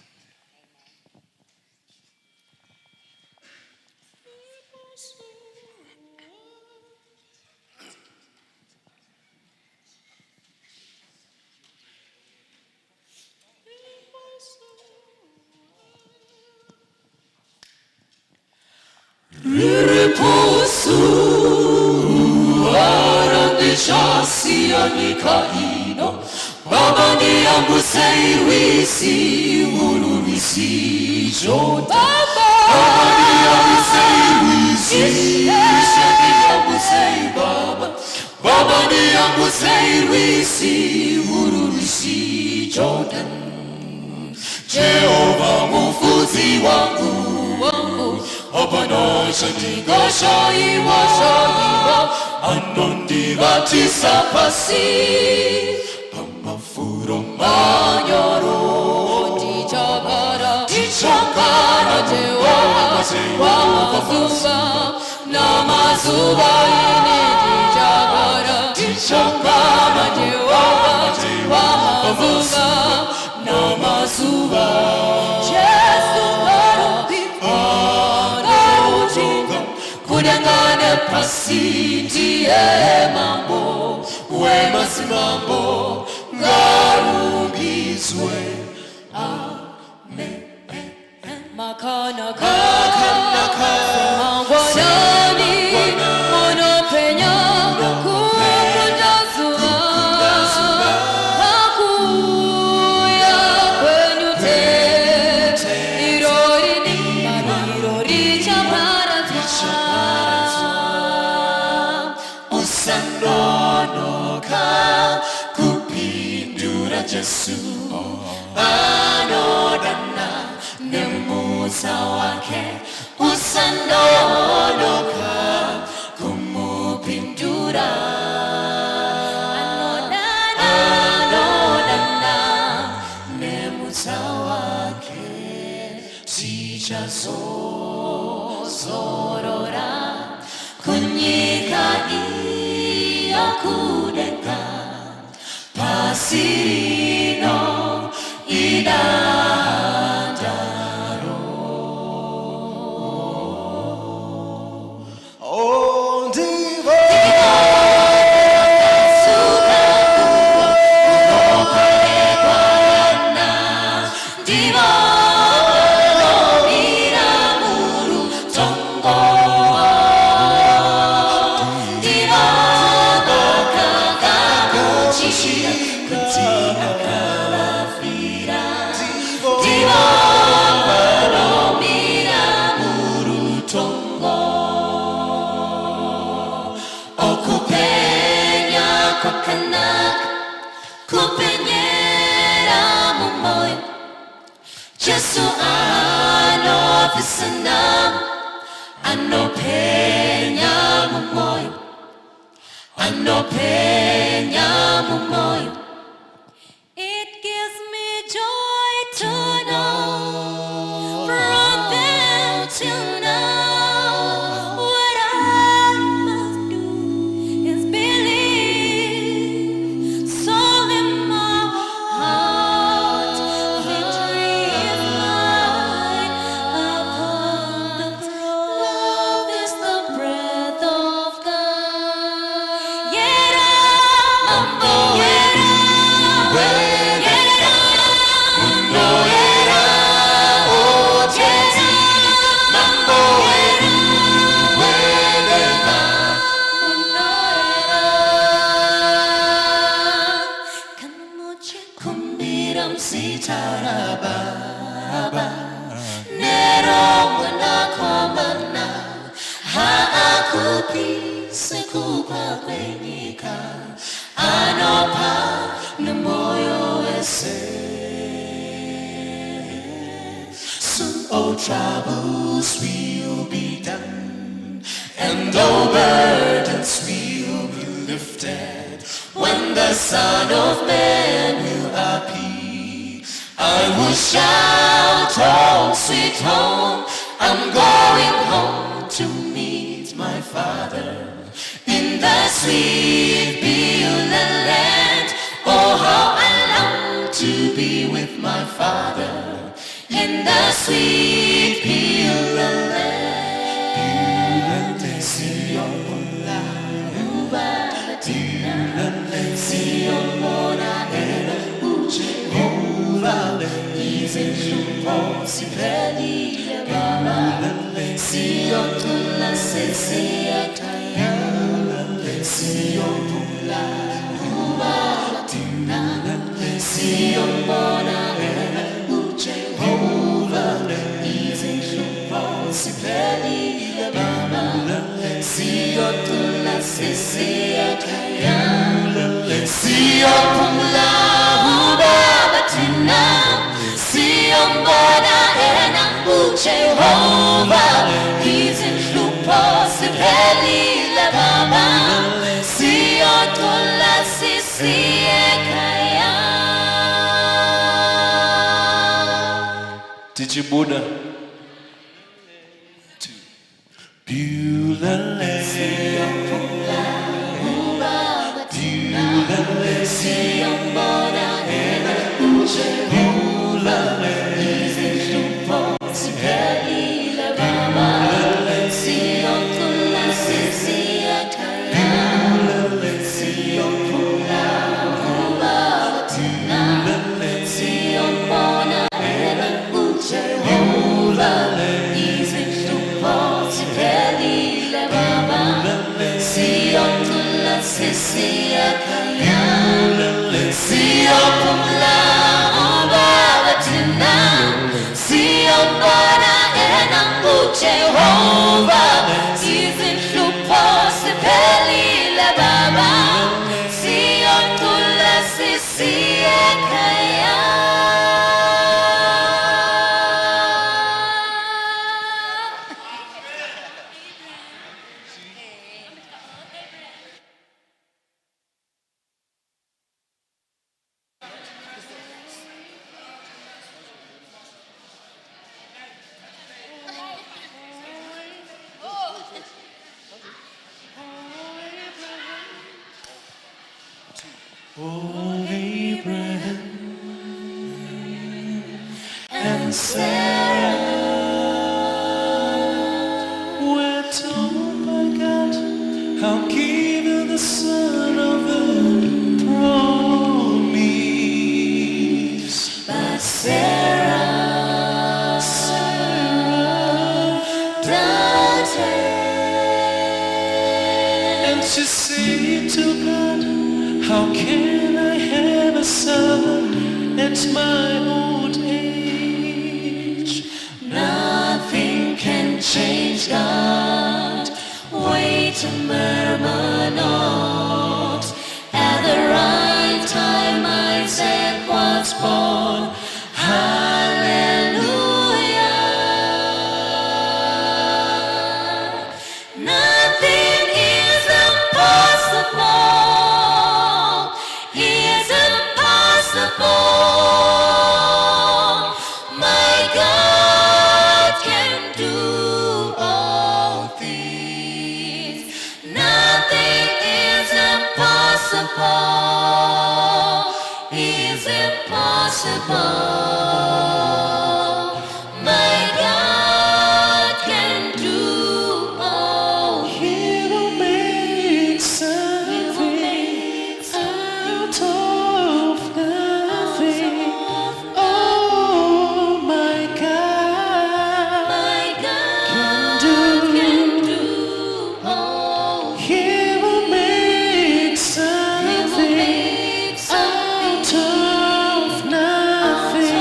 Nikaino Baba ni yangu saiwisi Ururisi Jota Baba ni yangu saiwisi Shani yangu sai Baba Baba ni yangu saiwisi Ururisi Jota Jehova mufuzi wangu Hapana shaninga shaiwa Anondivatisa pasi Pamafuro manyoro Tichakara Jehovah Wamazuba Namazuba ini Tichakara Jehovah Wamazuba Namazuba Jesu Kudangane pasiti mambo wema si mambo ngarugizwe amen makana mangwanani monopenya kukundazuba hakuya kwenyu te irori chaparatwa Usanonoka kupindura Jesu anodana nemuza wake Usanonoka kumupindura anodana nemuza wake sichazorora kunyika kudeka pasino idandaro oh diva suka kurokarekwana diva miramuru tongo Jesu anofisanam anopenya mumoyo It gives me joy to know from then till now what I must do is believe so in my heart victory is mine upon the cross. Love is the breath of God. Sitarababa Neromwana komana Haakupi sekupa kwenika Anopa nemoyo ese Soon all troubles will be done And all burdens will be lifted When the Son of Man will appear I will shout, oh sweet home, I'm going home to meet my Father in the sweet Beulah land. Oh, how I long to be with my Father in the sweet Beulah land. siyombona ubaba thina siyombona yena uJehova izinhlupho siphelile baba siyocula sesiyakhaya siyombula ubaba thina siyombona yena uJehova izinhlupho siphelile baba siyocula sesiyakhaya siyophumula ubaba thina siyombona yena uJehova izinhlupho siphelile baba siyocula sesiyakhaya. Tichibuda. Bulale. Bulale. Siyombona yena uJehova izinhlupho siphelile baba siyocula sesiyakhaya siyophumula ubaba thina siyombona yena uJehova izinhlupho siphelile baba siyocula sesiyakhaya siyophumula ubaba thina siyombona yena uJehova izinhlupho siphelile baba siyocula sesiyakhaya. Oh, Abraham And Sarah were told by God how give you the son of the promise. but Sarah doubted. And she said to God, how can I have a son at my old age? Nothing can change God. Wait and murmur not. At the right time Isaac was born. Hallelujah. Nothing is impossible. Is impossible. My God can do all things. Nothing is impossible. Is impossible. My God can do all things. He will make something out of nothing. Oh, my God My God can can do. do all He will make something make something out of nothing.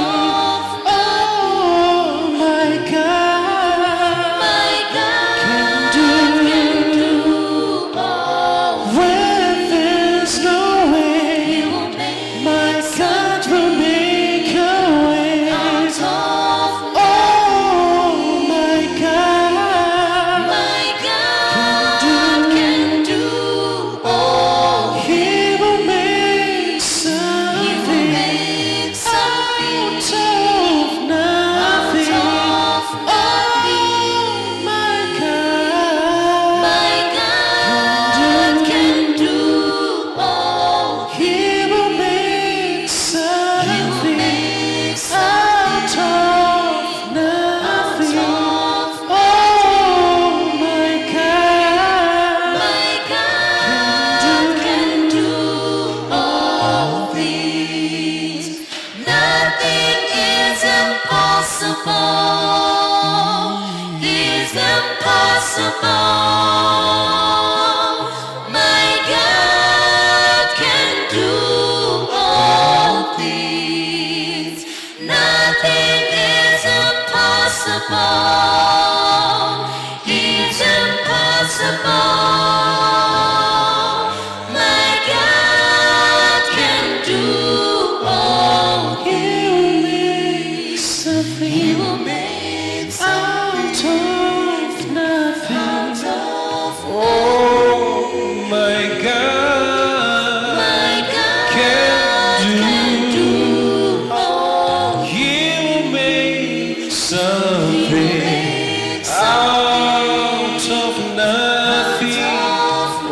nothing.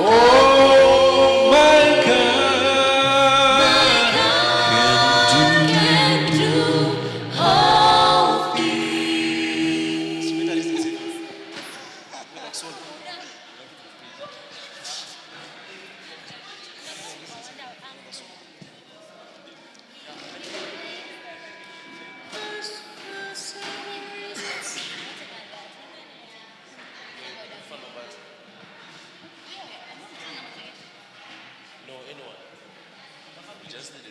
Oh, my God can do all things. No, anyone. We just need